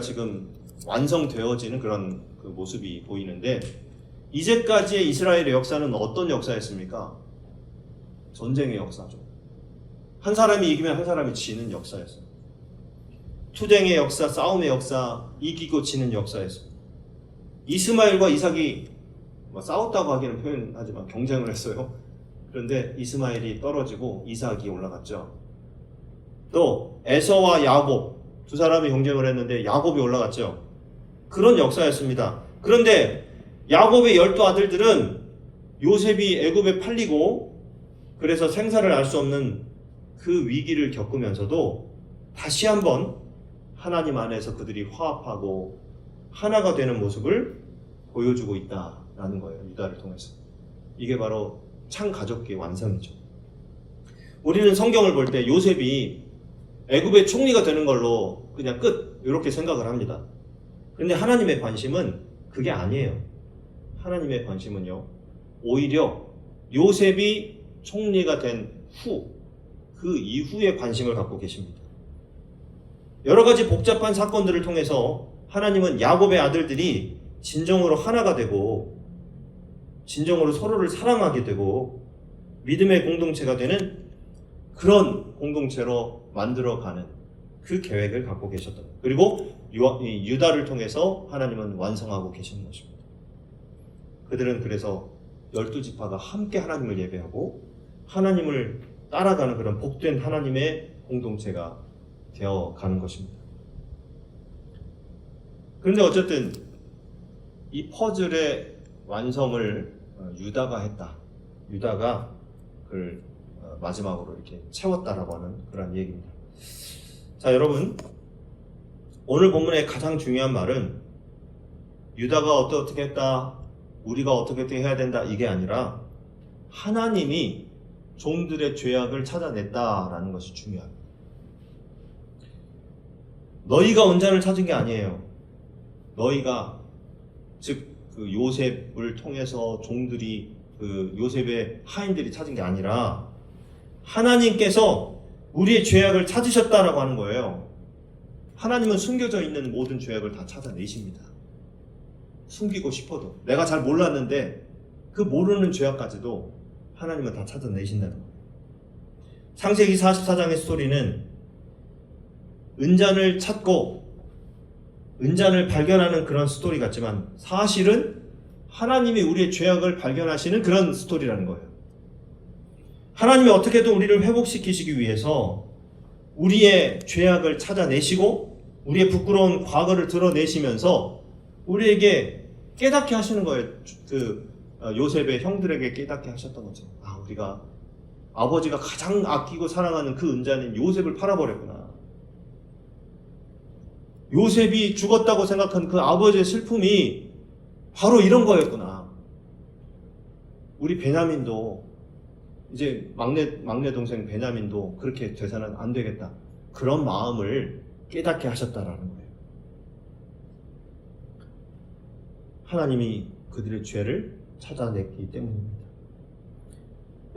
지금 완성되어지는 그런 그 모습이 보이는데 이제까지의 이스라엘의 역사는 어떤 역사였습니까? 전쟁의 역사죠. 한 사람이 이기면 한 사람이 지는 역사였어요. 투쟁의 역사, 싸움의 역사, 이기고 지는 역사였어요. 이스마엘과 이삭이 싸웠다고 하기는 표현하지만 경쟁을 했어요. 그런데 이스마엘이 떨어지고 이삭이 올라갔죠. 또 에서와 야곱 두 사람이 경쟁을 했는데 야곱이 올라갔죠. 그런 역사였습니다. 그런데 야곱의 12아들들은 요셉이 애굽에 팔리고 그래서 생사를 알 수 없는 그 위기를 겪으면서도 다시 한번 하나님 안에서 그들이 화합하고 하나가 되는 모습을 보여주고 있다라는 거예요. 유다를 통해서. 이게 바로 참 가족의 완성이죠. 우리는 성경을 볼 때 요셉이 애굽의 총리가 되는 걸로 그냥 끝 이렇게 생각을 합니다. 그런데 하나님의 관심은 그게 아니에요. 하나님의 관심은요, 오히려 요셉이 총리가 된 후, 그 이후에 관심을 갖고 계십니다. 여러 가지 복잡한 사건들을 통해서 하나님은 야곱의 아들들이 진정으로 하나가 되고 진정으로 서로를 사랑하게 되고 믿음의 공동체가 되는 그런 공동체로 만들어가는 그 계획을 갖고 계셨던 거예요. 그리고 유다를 통해서 하나님은 완성하고 계시는 것입니다. 그들은 그래서 12지파가 함께 하나님을 예배하고 하나님을 따라가는 그런 복된 하나님의 공동체가 되어가는 것입니다. 그런데 어쨌든 이 퍼즐의 완성을 유다가 했다. 유다가 그걸 마지막으로 이렇게 채웠다라고 하는 그런 얘기입니다. 자, 여러분, 오늘 본문의 가장 중요한 말은 유다가 어떻게 했다, 우리가 어떻게 해야 된다, 이게 아니라 하나님이 종들의 죄악을 찾아냈다라는 것이 중요합니다. 너희가 언잔을 찾은 게 아니에요. 너희가 즉 그 요셉을 통해서 종들이 그 요셉의 하인들이 찾은 게 아니라 하나님께서 우리의 죄악을 찾으셨다라고 하는 거예요. 하나님은 숨겨져 있는 모든 죄악을 다 찾아내십니다. 숨기고 싶어도 내가 잘 몰랐는데 그 모르는 죄악까지도 하나님은 다 찾아내신다는 거예요. 창세기 44장의 스토리는 은잔을 찾고 은잔을 발견하는 그런 스토리 같지만 사실은 하나님이 우리의 죄악을 발견하시는 그런 스토리라는 거예요. 하나님이 어떻게든 우리를 회복시키시기 위해서 우리의 죄악을 찾아내시고 우리의 부끄러운 과거를 드러내시면서 우리에게 깨닫게 하시는 거예요. 그 요셉의 형들에게 깨닫게 하셨던 거죠. 아, 우리가 아버지가 가장 아끼고 사랑하는 그 은자인 요셉을 팔아버렸구나. 요셉이 죽었다고 생각한 그 아버지의 슬픔이 바로 이런 거였구나. 우리 베냐민도 이제 막내 동생 베냐민도 그렇게 돼서는 안 되겠다. 그런 마음을 깨닫게 하셨다라는 거예요. 하나님이 그들의 죄를 찾아냈기 때문입니다.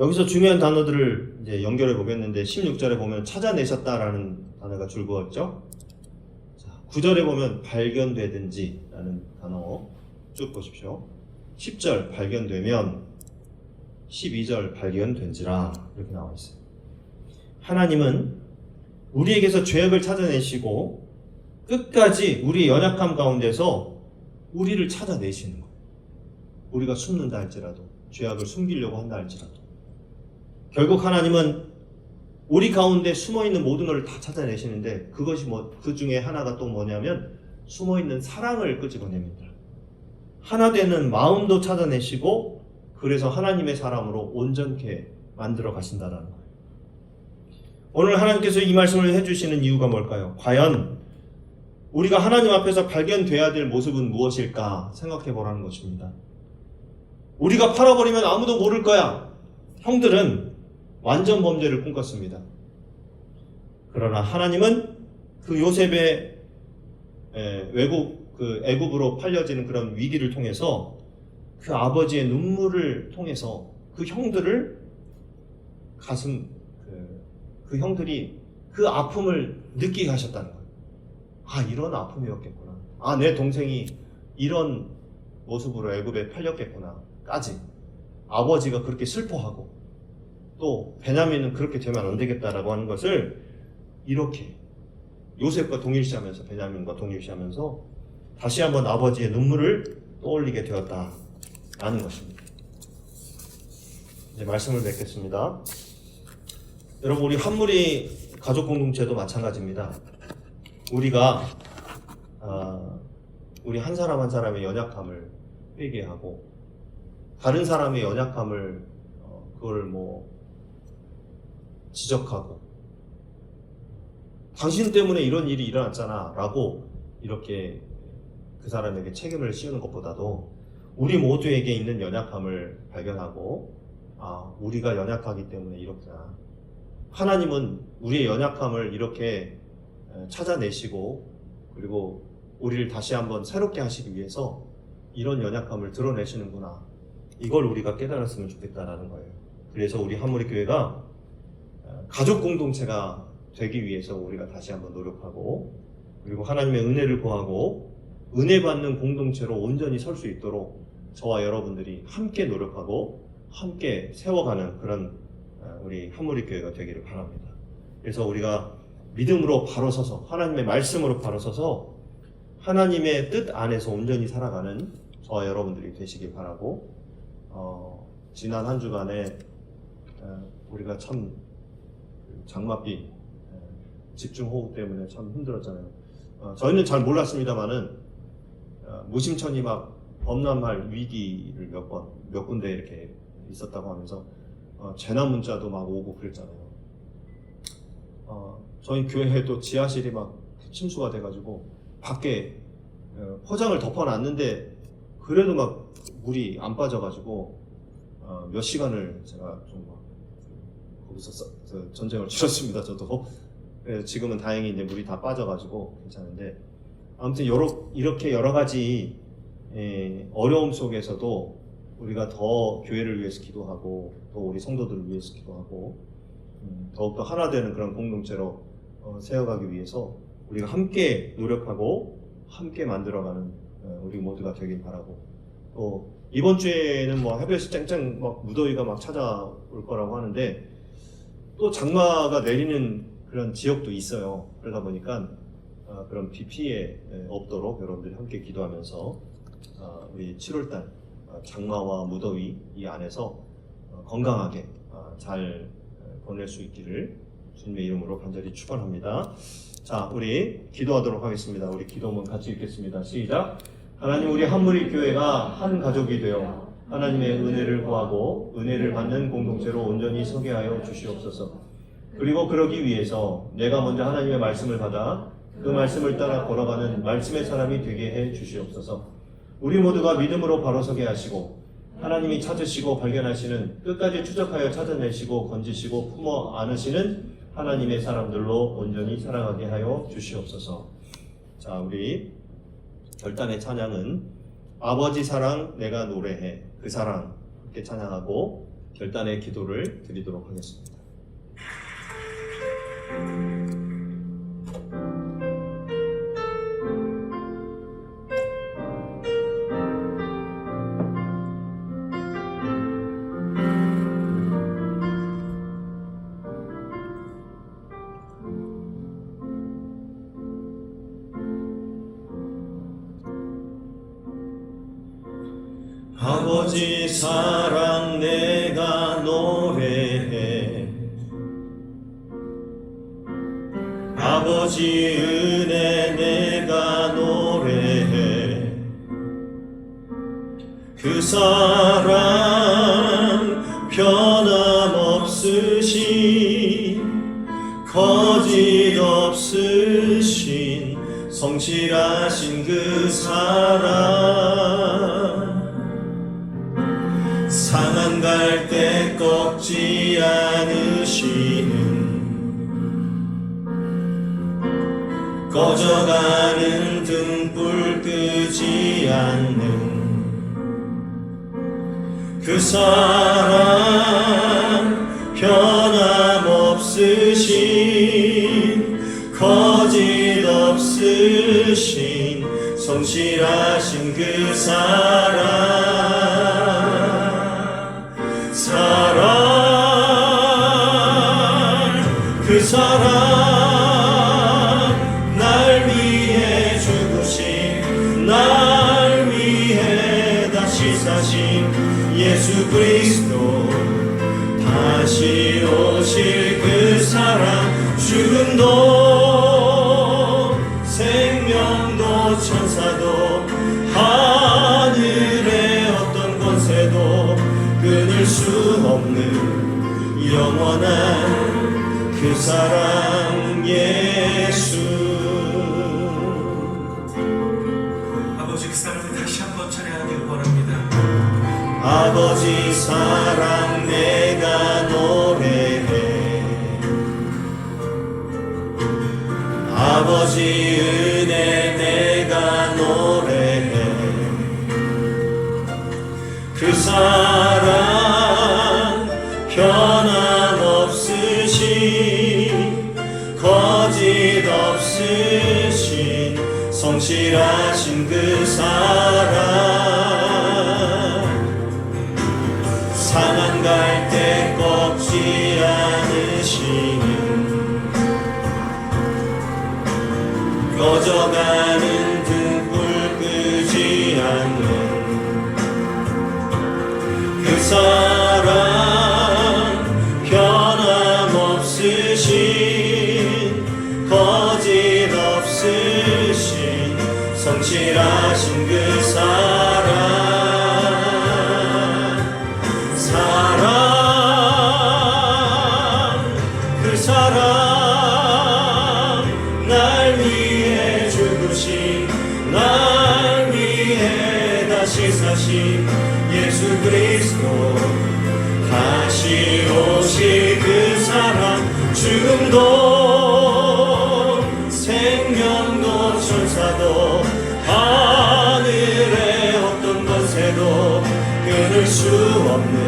여기서 중요한 단어들을 이제 연결해 보겠는데 16절에 보면 찾아내셨다라는 단어가 줄그었죠. 9절에 보면 발견되든지 라는 단어 쭉 보십시오. 10절 발견되면 12절 발견된지라 이렇게 나와 있어요. 하나님은 우리에게서 죄악을 찾아내시고 끝까지 우리의 연약함 가운데서 우리를 찾아내시는 거예요. 우리가 숨는다 할지라도 죄악을 숨기려고 한다 할지라도 결국 하나님은 우리 가운데 숨어있는 모든 것을 다 찾아내시는데 그것이 그 중에 하나가 또 뭐냐면 숨어있는 사랑을 끄집어냅니다. 하나 되는 마음도 찾아내시고 그래서 하나님의 사람으로 온전케 만들어 가신다는 거예요. 오늘 하나님께서 이 말씀을 해주시는 이유가 뭘까요? 과연 우리가 하나님 앞에서 발견돼야 될 모습은 무엇일까 생각해 보라는 것입니다. 우리가 팔아버리면 아무도 모를 거야. 형들은 완전 범죄를 꿈꿨습니다. 그러나 하나님은 그 요셉의 애굽으로 팔려지는 그런 위기를 통해서 그 아버지의 눈물을 통해서 그 형들을 그 형들이 그 아픔을 느끼게 하셨다는 거예요. 아, 이런 아픔이었겠구나. 아, 내 동생이 이런 모습으로 애굽에 팔렸겠구나까지 아버지가 그렇게 슬퍼하고 또 베냐민은 그렇게 되면 안 되겠다라고 하는 것을 이렇게 요셉과 동일시하면서 베냐민과 동일시하면서 다시 한번 아버지의 눈물을 떠올리게 되었다라는 것입니다. 이제 말씀을 맺겠습니다. 여러분, 우리 한무리 가족 공동체도 마찬가지입니다. 우리가 우리 한 사람 한 사람의 연약함을 회개하고 다른 사람의 연약함을 그걸 뭐 지적하고 당신 때문에 이런 일이 일어났잖아 라고 이렇게 그 사람에게 책임을 씌우는 것보다도 우리 모두에게 있는 연약함을 발견하고 우리가 연약하기 때문에 이렇구나. 하나님은 우리의 연약함을 이렇게 찾아내시고 그리고 우리를 다시 한번 새롭게 하시기 위해서 이런 연약함을 드러내시는구나. 이걸 우리가 깨달았으면 좋겠다라는 거예요. 그래서 우리 한무리 교회가 가족 공동체가 되기 위해서 우리가 다시 한번 노력하고 그리고 하나님의 은혜를 구하고 은혜 받는 공동체로 온전히 설 수 있도록 저와 여러분들이 함께 노력하고 함께 세워가는 그런 우리 한무리 교회가 되기를 바랍니다. 그래서 우리가 믿음으로 바로 서서 하나님의 말씀으로 바로 서서 하나님의 뜻 안에서 온전히 살아가는 저와 여러분들이 되시길 바라고 지난 한 주간에 우리가 참 장맛비 집중호우 때문에 참 힘들었잖아요. 저희는 잘 몰랐습니다만은 무심천이 막 범람할 위기를 몇 군데 이렇게 있었다고 하면서 재난 문자도 막 오고 그랬잖아요. 저희 교회에도 지하실이 막 침수가 돼가지고 밖에 포장을 덮어놨는데 그래도 막 물이 안 빠져가지고 몇 시간을 제가 좀 막 거기서 전쟁을 치렀습니다. 저도. 지금은 다행히 이제 물이 다 빠져가지고 괜찮은데 아무튼 이렇게 여러 가지 어려움 속에서도 우리가 더 교회를 위해서 기도하고 또 우리 성도들을 위해서 기도하고 더욱더 하나 되는 그런 공동체로 세워가기 위해서 우리가 함께 노력하고 함께 만들어가는 우리 모두가 되길 바라고 또 이번 주에는 뭐 해변에서 쨍쨍 막 무더위가 막 찾아올 거라고 하는데 또 장마가 내리는 그런 지역도 있어요. 그러다 보니까 그런 비 피해 없도록 여러분들이 함께 기도하면서 우리 7월달 장마와 무더위 이 안에서 건강하게 잘 보낼 수 있기를 주님의 이름으로 간절히 축원합니다. 자, 우리 기도하도록 하겠습니다. 우리 기도문 같이 읽겠습니다. 시작. 하나님, 우리 한무리 교회가 한 가족이 되어 하나님의 은혜를 구하고 은혜를 받는 공동체로 온전히 서게 하여 주시옵소서. 그리고 그러기 위해서 내가 먼저 하나님의 말씀을 받아 그 말씀을 따라 걸어가는 말씀의 사람이 되게 해 주시옵소서. 우리 모두가 믿음으로 바로 서게 하시고 하나님이 찾으시고 발견하시는 끝까지 추적하여 찾아내시고 건지시고 품어 안으시는 하나님의 사람들로 온전히 살아가게 하여 주시옵소서. 자, 우리 결단의 찬양은 아버지 사랑 내가 노래해 그 사랑 함께 찬양하고 결단의 기도를 드리도록 하겠습니다. 아버지 사랑 내가 노래해 아버지 은혜 내가 노래해 그 사랑 변함없으신 거짓 없으신 성실하신 그 사랑 상한 갈대 꺾지 않으시는 꺼져가는 등불 끄지 않는 그 사랑 변함없으신 거짓 없으신 성실하신 그 그 사랑 날 위해 죽으신 날 위해 다시 사신 예수 그리스도 다시 오실 그 사랑 죽음도 생명도 천사도 하늘의 어떤 권세도 끊을 수 없는 영원한 그 사랑 예수. 아버지 그 사랑을 다시 한번 찬양하길 원합니다. 아버지 사랑 내가 노래해 아버지 은혜 내가 노래해 그 사랑 변함없으신 거짓 없으신 성실하신 그 사랑 상한 갈대 꺾지 않으시는 꺼져가는 등불 끄지 않는 그 사랑 변함없으신 거짓 없으신 성실하신 그 사랑 그 사랑 날 위해 죽으신 날 위해 다시 사신 예수 그리스도 다시 오실 그 사랑 죽음도 생명도 천사도 하늘의 어떤 권세도 끊을 수 없는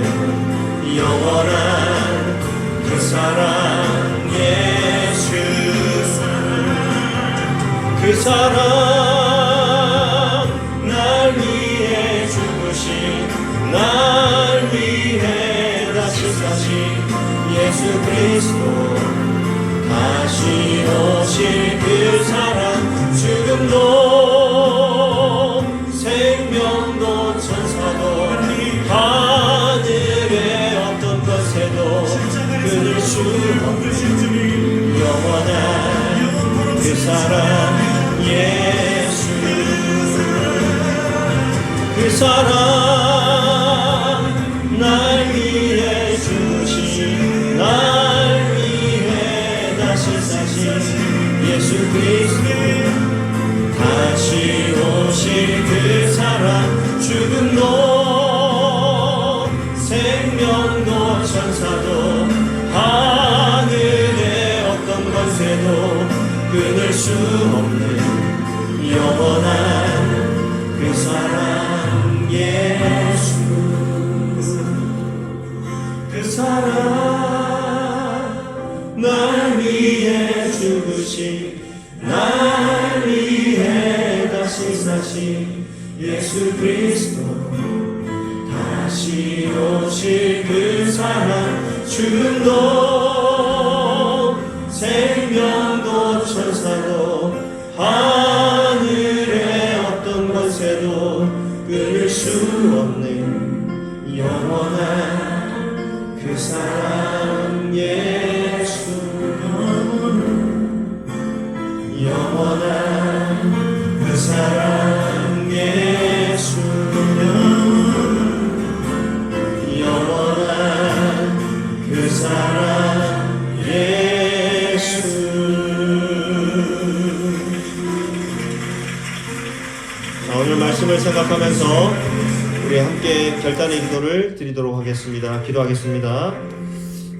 영원한 그 사랑 예수 그 사랑 날 위해 죽으신 날 위해 다시 사신 예수 그리스도 다시 오실 그 사랑 죽음도 생명도 천사도 하늘의 어떤 것에도 끊을 수 없는 영원한 그 사랑 예수 그 사랑 날 위해 주신 날 위해 다시 사신 예수 그리스도 다시 오실 그 사랑 죽음도 생명도 천사도 하늘의 어떤 권세도 끊을 수 없는 영원한 그 사랑 예수 그 사랑 날 위해 죽으신 날 위해 다시 사신 예수 그리스도 다시 오실 그 사랑 죽음도 생명도 천사도 하늘의 어떤 권세도 끊을 수 없는 영원한 그 사랑 예수 영원한 그 사랑 예수 영원한 그 사랑 예수. 자, 오늘 말씀을 생각하면서 우리 함께 결단의 기도를 드리도록 하겠습니다. 기도하겠습니다.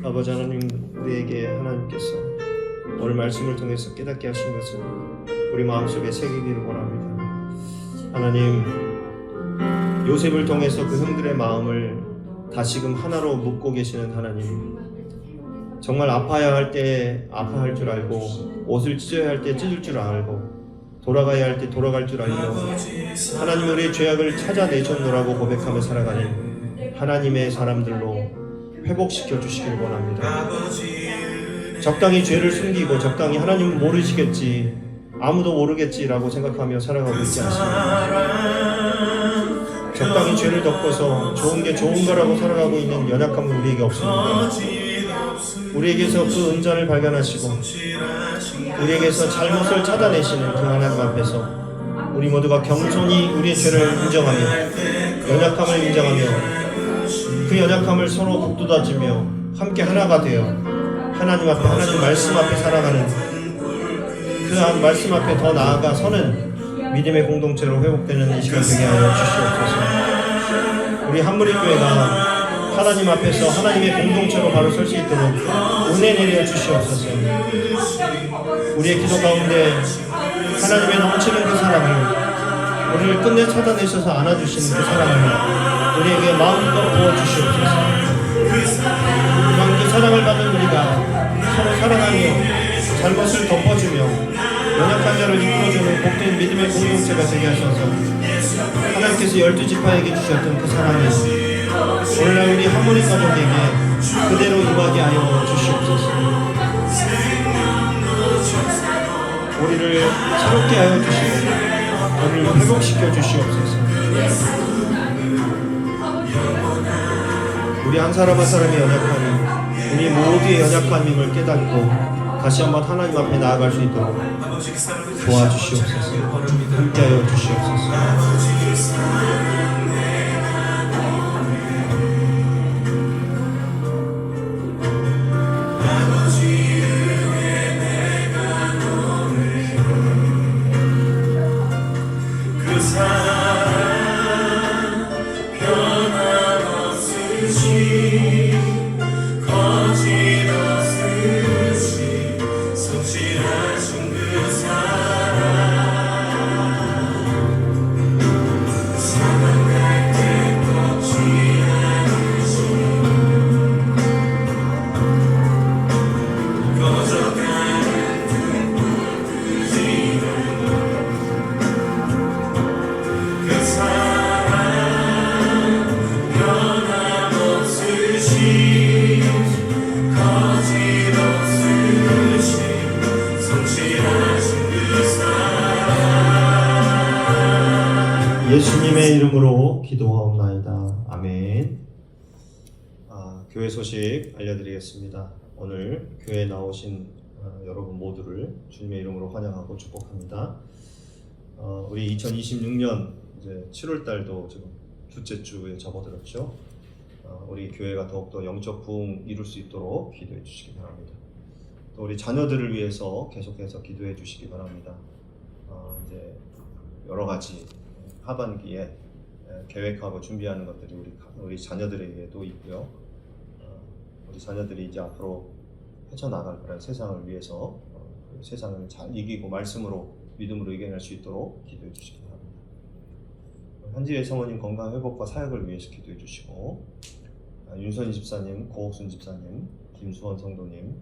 아버지 하나님, 우리에게 하나님께서 오늘 말씀을 통해서 깨닫게 하신 것을 우리 마음속에 새기기를 원합니다. 하나님, 요셉을 통해서 그 형들의 마음을 다시금 하나로 묶고 계시는 하나님, 정말 아파야 할 때 아파할 줄 알고 옷을 찢어야 할 때 찢을 줄 알고 돌아가야 할 때 돌아갈 줄 알며 하나님 우리의 죄악을 찾아내셨노라고 고백하며 살아가는 하나님의 사람들로 회복시켜 주시길 원합니다. 적당히 죄를 숨기고 적당히 하나님은 모르시겠지, 아무도 모르겠지라고 생각하며 살아가고 있지 않습니다. 적당히 죄를 덮고서 좋은 게 좋은 거라고 살아가고 있는 연약함은 우리에게 없습니다. 우리에게서 그 은전을 발견하시고 우리에게서 잘못을 찾아내시는 그 하나님 앞에서 우리 모두가 겸손히 우리의 죄를 인정하며 연약함을 인정하며 그 연약함을 서로 북돋아주며 함께 하나가 되어 하나님 앞에, 하나님 말씀 앞에 살아가는 그 말씀 앞에 더 나아가 서는 믿음의 공동체로 회복되는 이 시간 되게 하여 주시옵소서. 우리 한무리교회가 하나님 앞에서 하나님의 공동체로 바로 설 수 있도록 은혜 내려 주시옵소서. 우리의 기도 가운데 하나님의 넘치는 그 사랑을, 우리를 끝내 찾아내셔서 안아주시는 그 사랑을 우리에게 마음껏 부어주시옵소서. 또한 그 사랑을 받은 우리가 서로 사랑하며 잘못을 덮어주며 연약한 자를 이끌어주는 복된 믿음의 공동체가 되게 하셔서 하나님께서 12지파에게 주셨던 그 사랑이 오늘날 우리 한무리 가족에게 그대로 임하게 하여 주시옵소서. 우리를 새롭게 하여 주시고 우리를 회복시켜 주시옵소서. 우리 한 사람 한 사람의 연약함이 우리 모두의 연약함임을 깨닫고 다시 한번 하나님 앞에 나아갈 수 있도록 도와주시옵소서. 함께하여 주시옵소서. 예수님의 이름으로 기도하옵나이다. 아멘. 교회 소식 알려드리겠습니다. 오늘 교회에 나오신 여러분 모두를 주님의 이름으로 환영하고 축복합니다. 우리 2026년 이제 7월 달도 지금 둘째 주에 접어들었죠. 우리 교회가 더욱더 영적 부흥 이룰 수 있도록 기도해 주시기 바랍니다. 또 우리 자녀들을 위해서 계속해서 기도해 주시기 바랍니다. 이제 여러 가지 하반기에 계획하고 준비하는 것들이 우리 자녀들에게도 있고요. 우리 자녀들이 이제 앞으로 헤쳐나갈 그런 세상을 위해서 그 세상을 잘 이기고 말씀으로 믿음으로 이겨낼 수 있도록 기도해 주시기 바랍니다. 현지의 성원님 건강 회복과 사역을 위해서 기도해 주시고, 윤선희 집사님, 고옥순 집사님, 김수원 성도님,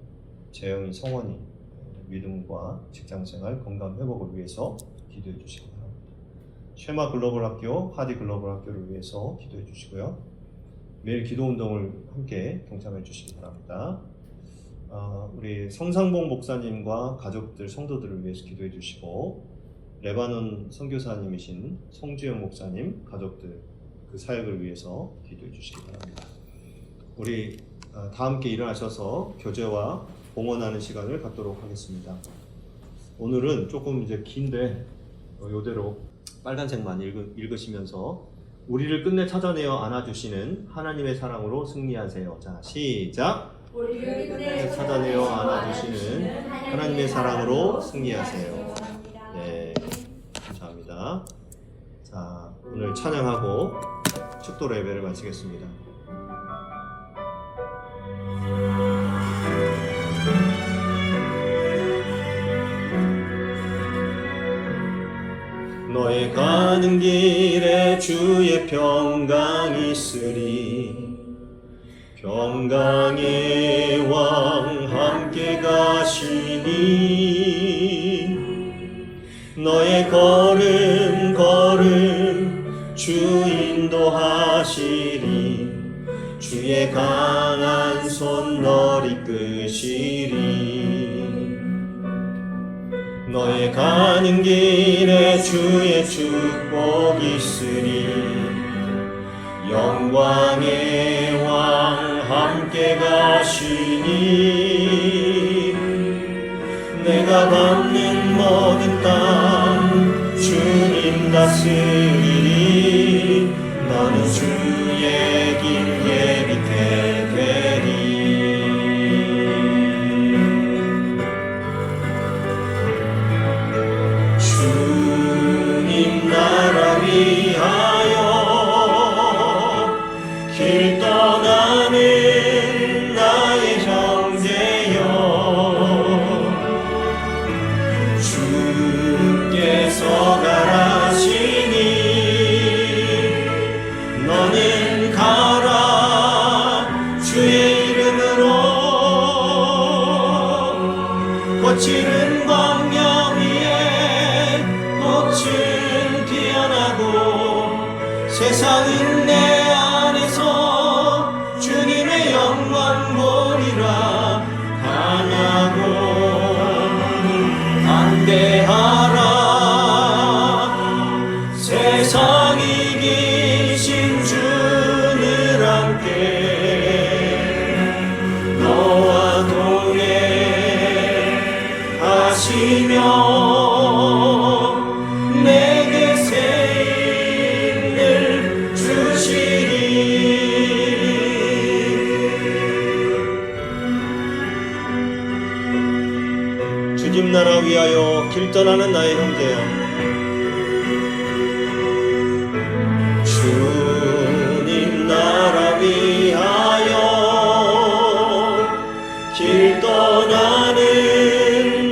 재영이 성원이 믿음과 직장생활 건강 회복을 위해서 기도해 주시기 바랍니다. 쉐마 글로벌 학교, 하디 글로벌 학교를 위해서 기도해 주시고요. 매일 기도 운동을 함께 동참해 주시기 바랍니다. 우리 성상봉 목사님과 가족들, 성도들을 위해서 기도해 주시고, 레바논 선교사님이신 송주영 목사님, 가족들 그 사역을 위해서 기도해 주시기 바랍니다. 우리 다 함께 일어나셔서 교제와 봉헌하는 시간을 갖도록 하겠습니다. 오늘은 조금 이제 긴데 이대로 빨간색만 읽으시면서 우리를 끝내 찾아내어 안아주시는 하나님의 사랑으로 승리하세요. 자, 시작! 우리를 끝내 찾아내어 안아주시는 하나님의 사랑으로 승리하세요. 네, 감사합니다. 자, 오늘 찬양하고 축도 예배를 마치겠습니다. 너의 가는 길에 주의 평강이 있으리. 평강의 왕 함께 가시니 너의 주의 강한 손 널 이끄시리. 너의 가는 길에 주의 축복 있으리. 영광의 왕 함께 가시니 내가 밟는 모든 땅 주님 다스리니 너는 주의 길 예비케 되리. 주님 나라 위하여 길 떠나는 나의 형제여, 주께서 가라시니 너는 가라. 주의 이름으로 거칠은 광야 위에 꽃은 피어나고 세상은 내 안에서 주님의 영광 보리라. 강하고 담대하라. 세상 이기신 주를 함께 너와 동행하시며 내게 새 힘을 주시리. 주님 나라 위하여 길 떠나는 나의 형제여, 주님 나라 위하여 길 떠나는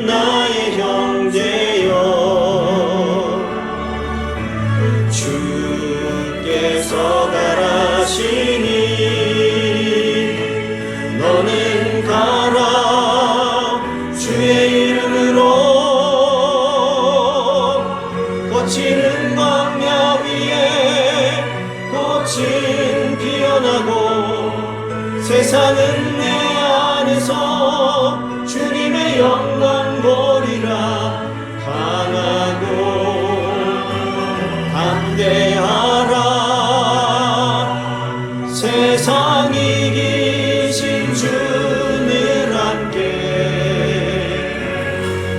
나의 형제여, 주께서 가라시니 너는 가라. 주의 이름으로 거칠은 광야 위에 꽃은 피어나고 세상은 내 안에서 주님의 영광 보리라. 강하고 담대하라. 세상 이기신 주를 함께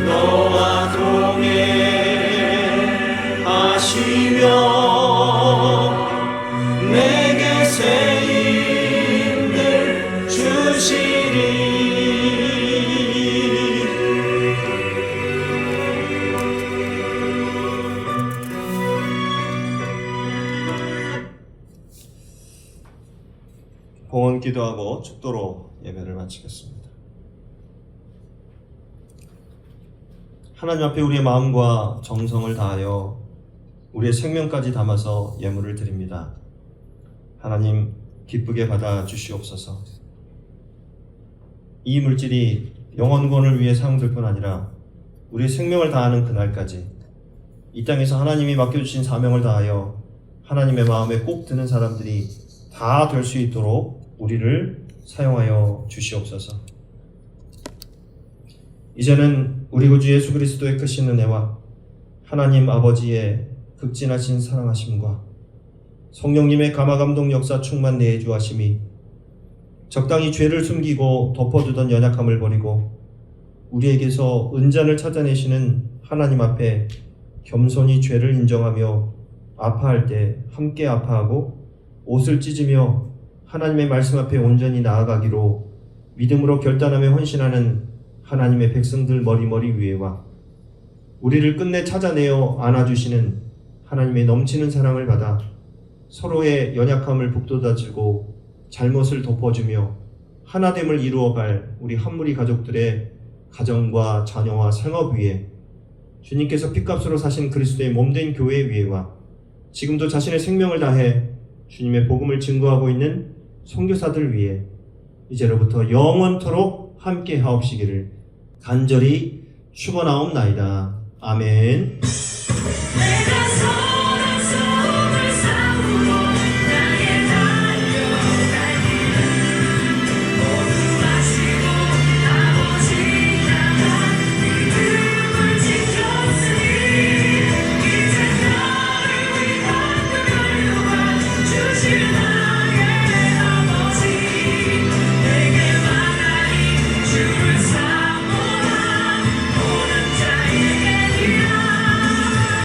너와 동행하시며 내게 새 힘을 주시리. 봉헌 기도하고 축도로 예배를 마치겠습니다. 하나님 앞에 우리의 마음과 정성을 다하여 우리의 생명까지 담아서 예물을 드립니다. 하나님 기쁘게 받아 주시옵소서. 이 물질이 영혼구원을 위해 사용될 뿐 아니라 우리의 생명을 다하는 그날까지 이 땅에서 하나님이 맡겨주신 사명을 다하여 하나님의 마음에 꼭 드는 사람들이 다 될 수 있도록 우리를 사용하여 주시옵소서. 이제는 우리 구주 예수 그리스도의 크신 은혜와 하나님 아버지의 극진하신 사랑하심과 성령님의 감화감동 역사 충만 내주하심이 적당히 죄를 숨기고 덮어두던 연약함을 버리고 우리에게서 은잔을 찾아내시는 하나님 앞에 겸손히 죄를 인정하며 아파할 때 함께 아파하고 옷을 찢으며 하나님의 말씀 앞에 온전히 나아가기로 믿음으로 결단하며 헌신하는 하나님의 백성들 머리머리 위에와 우리를 끝내 찾아내어 안아주시는 하나님의 넘치는 사랑을 받아 서로의 연약함을 북돋아주고 잘못을 덮어주며 하나됨을 이루어갈 우리 한무리 가족들의 가정과 자녀와 생업 위에 주님께서 핏값으로 사신 그리스도의 몸된 교회 위에와 지금도 자신의 생명을 다해 주님의 복음을 증거하고 있는 선교사들 위해 이제로부터 영원토록 함께 하옵시기를 간절히 축원하옵나이다. 아멘. 내가 서로 싸움을 싸우고 나의 달려갈 길을 지나